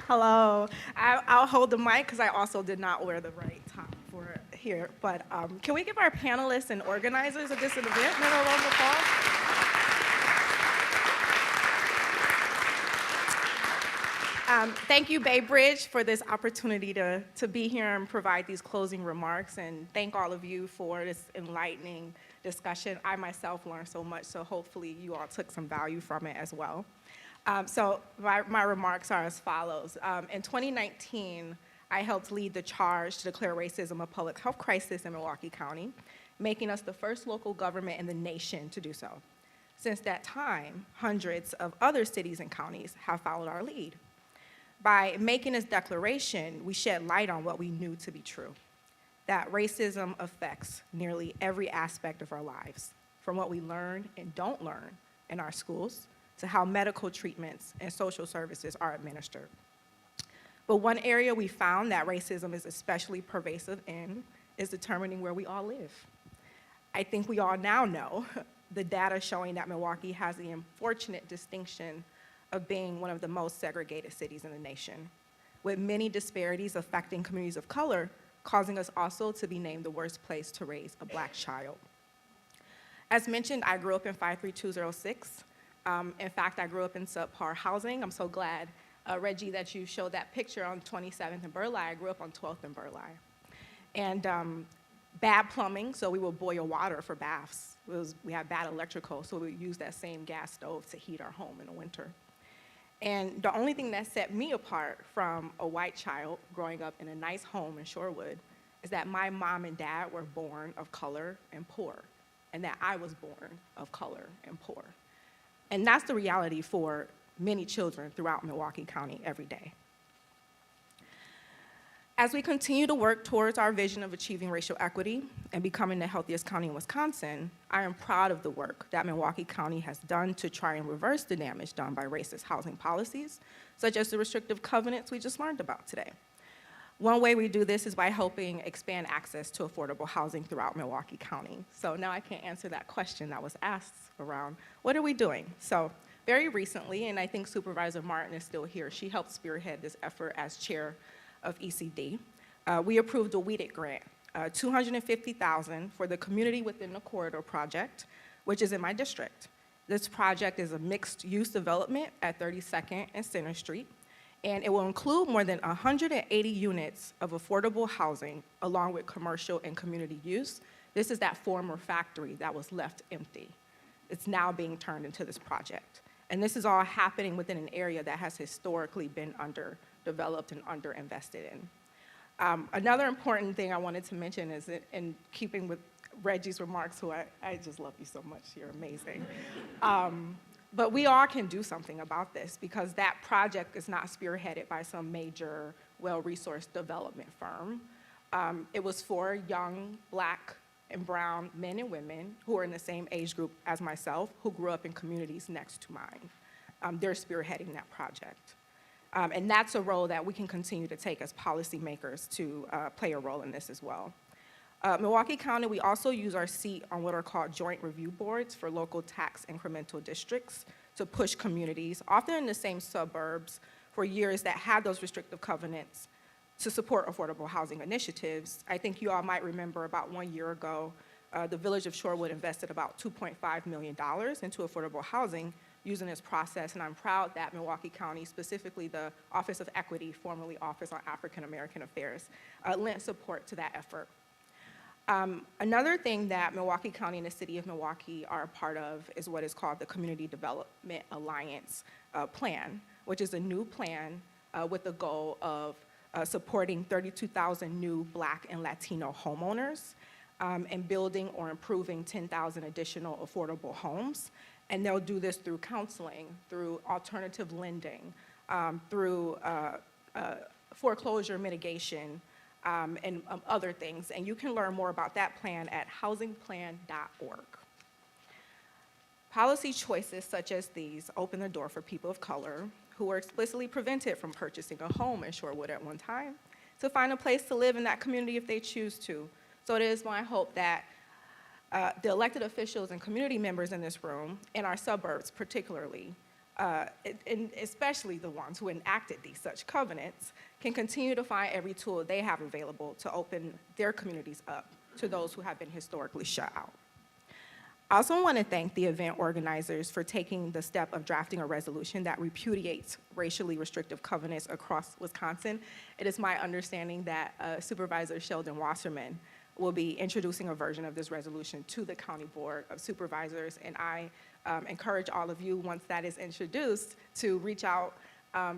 [SPEAKER 11] Hello. I'll hold the mic because I also did not wear the right top for here. But can we give our panelists and organizers of this event another round of applause? Thank you, Bay Bridge, for this opportunity to be here and provide these closing remarks. And thank all of you for this enlightening discussion. I myself learned so much, so hopefully you all took some value from it as well. So my remarks are as follows. In 2019, I helped lead the charge to declare racism a public health crisis in Milwaukee County, making us the first local government in the nation to do so. Since that time, hundreds of other cities and counties have followed our lead. By making this declaration, we shed light on what we knew to be true, that racism affects nearly every aspect of our lives, from what we learn and don't learn in our schools to how medical treatments and social services are administered. But one area we found that racism is especially pervasive in is determining where we all live. I think we all now know the data showing that Milwaukee has the unfortunate distinction of being one of the most segregated cities in the nation, with many disparities affecting communities of color, causing us also to be named the worst place to raise a Black child. As mentioned, I grew up in 53206. In fact, I grew up in subpar housing. I'm so glad, Reggie, that you showed that picture on 27th and Burleigh. I grew up on 12th and Burleigh. And bad plumbing, so we would boil water for baths. We had bad electrical, so we would use that same gas stove to heat our home in the winter. And the only thing that set me apart from a white child growing up in a nice home in Shorewood is that my mom and dad were born of color and poor, and that I was born of color and poor. And that's the reality for many children throughout Milwaukee County every day. As we continue to work towards our vision of achieving racial equity and becoming the healthiest county in Wisconsin, I am proud of the work that Milwaukee County has done to try and reverse the damage done by racist housing policies, such as the restrictive covenants we just learned about today. One way we do this is by helping expand access to affordable housing throughout Milwaukee County. So now I can answer that question that was asked around, what are we doing? So very recently, and I think Supervisor Martin is still here, she helped spearhead this effort as chair of ECD. We approved a WEDIT grant, $250,000 for the Community Within the Corridor project, which is in my district. This project is a mixed-use development at 32nd and Center Street, and it will include more than 180 units of affordable housing along with commercial and community use. This is that former factory that was left empty. It's now being turned into this project. And this is all happening within an area that has historically been underdeveloped and underinvested in. Another important thing I wanted to mention is in keeping with Reggie's remarks, who I just love you so much, you're amazing. But we all can do something about this because that project is not spearheaded by some major, well-resourced development firm. It was for young Black and brown men and women who are in the same age group as myself, who grew up in communities next to mine. They're spearheading that project. And that's a role that we can continue to take as policymakers to play a role in this as well. Milwaukee County, we also use our seat on what are called joint review boards for local tax incremental districts to push communities, often in the same suburbs, for years that had those restrictive covenants to support affordable housing initiatives. I think you all might remember about 1 year ago, the Village of Shorewood invested about $2.5 million into affordable housing using this process, and I'm proud that Milwaukee County, specifically the Office of Equity, formerly Office on African American Affairs, lent support to that effort. Another thing that Milwaukee County and the City of Milwaukee are a part of is what is called the Community Development Alliance Plan, which is a new plan with the goal of supporting 32,000 new Black and Latino homeowners and building or improving 10,000 additional affordable homes. And they'll do this through counseling, through alternative lending, through foreclosure mitigation, and other things. And you can learn more about that plan at housingplan.org. Policy choices such as these open the door for people of color who were explicitly prevented from purchasing a home in Shorewood at one time to find a place to live in that community if they choose to. So it is my hope that the elected officials and community members in this room, in our suburbs particularly, and especially the ones who enacted these such covenants, can continue to find every tool they have available to open their communities up to those who have been historically shut out. I also want to thank the event organizers for taking the step of drafting a resolution that repudiates racially restrictive covenants across Wisconsin. It is my understanding that Supervisor Sheldon Wasserman will be introducing a version of this resolution to the County Board of Supervisors, and I encourage all of you, once that is introduced, to reach out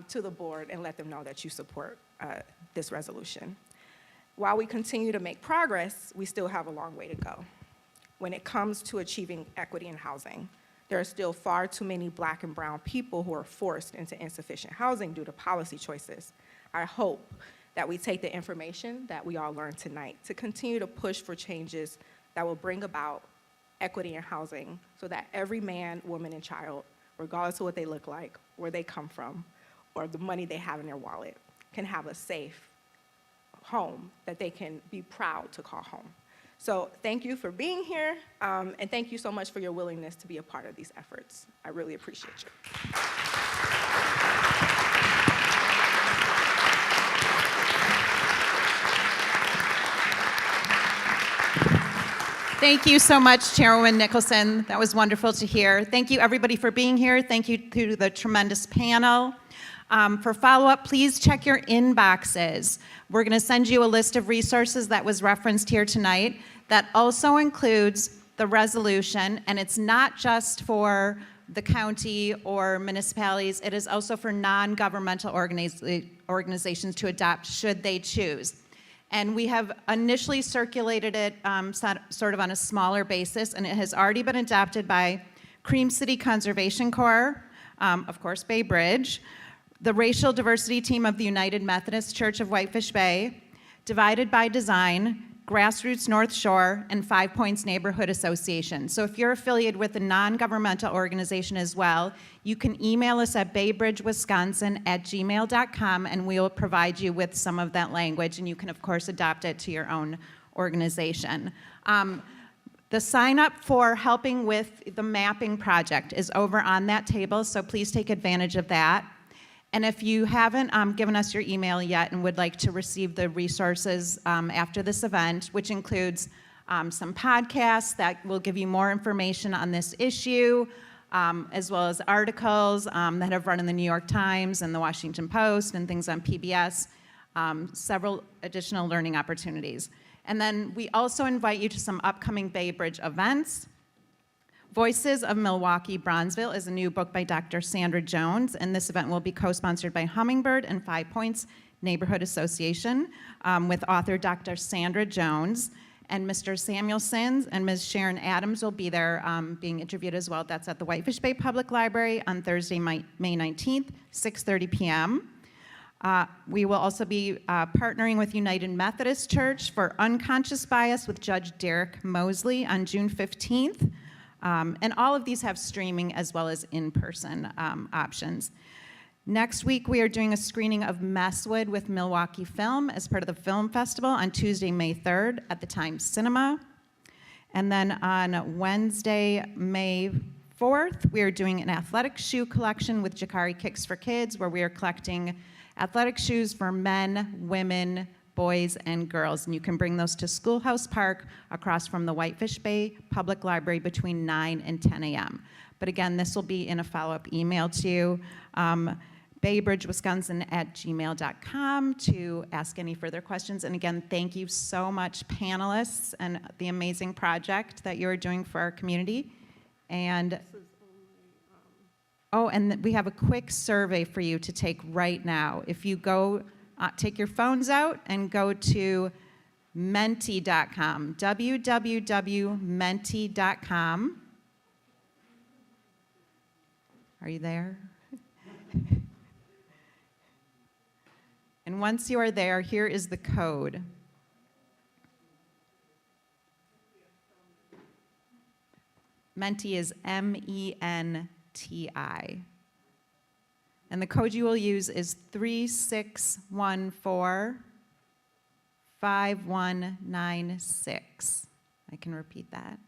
[SPEAKER 11] to the board and let them know that you support this resolution. While we continue to make progress, we still have a long way to go. When it comes to achieving equity in housing, there are still far too many Black and brown people who are forced into insufficient housing due to policy choices. I hope that we take the information that we all learned tonight to continue to push for changes that will bring about equity in housing so that every man, woman, and child, regardless of what they look like, where they come from, or the money they have in their wallet, can have a safe home that they can be proud to call home. So thank you for being here, and thank you so much for your willingness to be a part of these efforts. I really appreciate you.
[SPEAKER 1] Thank you so much, Chairwoman Nicholson. That was wonderful to hear. Thank you, everybody, for being here. Thank you to the tremendous panel. For follow-up, please check your inboxes. We're going to send you a list of resources that was referenced here tonight. That also includes the resolution, and it's not just for the county or municipalities. It is also for non-governmental organizations to adopt should they choose. And we have initially circulated it sort of on a smaller basis, and it has already been adopted by Cream City Conservation Corps, of course, Bay Bridge, the Racial Diversity Team of the United Methodist Church of Whitefish Bay, Divided by Design, Grassroots North Shore, and 5 Points Neighborhood Association. So if you're affiliated with a non-governmental organization as well, you can email us at baybridgewisconsin@gmail.com, and we'll provide you with some of that language, and you can, of course, adopt it to your own organization. The sign up for helping with the mapping project is over on that table, so please take advantage of that. And if you haven't given us your email yet and would like to receive the resources after this event, which includes some podcasts that will give you more information on this issue, as well as articles that have run in the New York Times and the Washington Post and things on PBS, several additional learning opportunities. And then we also invite you to some upcoming Bay Bridge events. Voices of Milwaukee, Bronzeville is a new book by Dr. Sandra Jones, and this event will be co-sponsored by Hummingbird and 5 Points Neighborhood Association with author Dr. Sandra Jones. And Mr. Samuelson and Ms. Sharon Adams will be there being interviewed as well. That's at the Whitefish Bay Public Library on Thursday, May 19th, 6:30 p.m. We will also be partnering with United Methodist Church for Unconscious Bias with Judge Derek Mosley on June 15th. And all of these have streaming as well as in-person options. Next week, we are doing a screening of Messwood with Milwaukee Film as part of the film festival on Tuesday, May 3rd at the Times Cinema. And then on Wednesday, May 4th, we are doing an athletic shoe collection with Jakari Kicks for Kids, where we are collecting athletic shoes for men, women, boys, and girls. And you can bring those to Schoolhouse Park across from the Whitefish Bay Public Library between 9 and 10 a.m. But again, this will be in a follow-up email to you, baybridgewisconsin@gmail.com, to ask any further questions. And again, thank you so much, panelists, and the amazing project that you're doing for our community. And and we have a quick survey for you to take right now. If you go, take your phones out and go to menti.com, www.menti.com. Are you there? And once you are there, here is the code. Menti is MENTI. And the code you will use is 3614-5196. I can repeat that.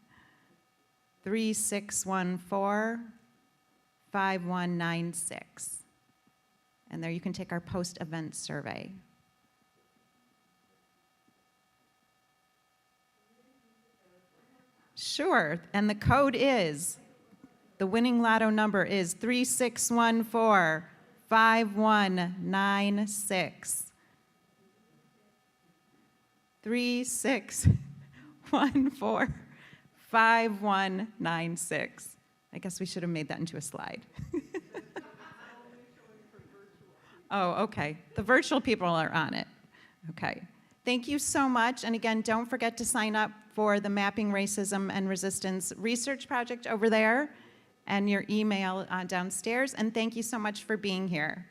[SPEAKER 1] 3614-5196. And there you can take our post-event survey. Sure, and the code is, the winning lotto number is 3614-5196. 3614-5196. I guess we should have made that into a slide. Oh, okay. The virtual people are on it. Okay. Thank you so much. And again, don't forget to sign up for the Mapping Racism and Resistance Research Project over there and your email downstairs. And thank you so much for being here.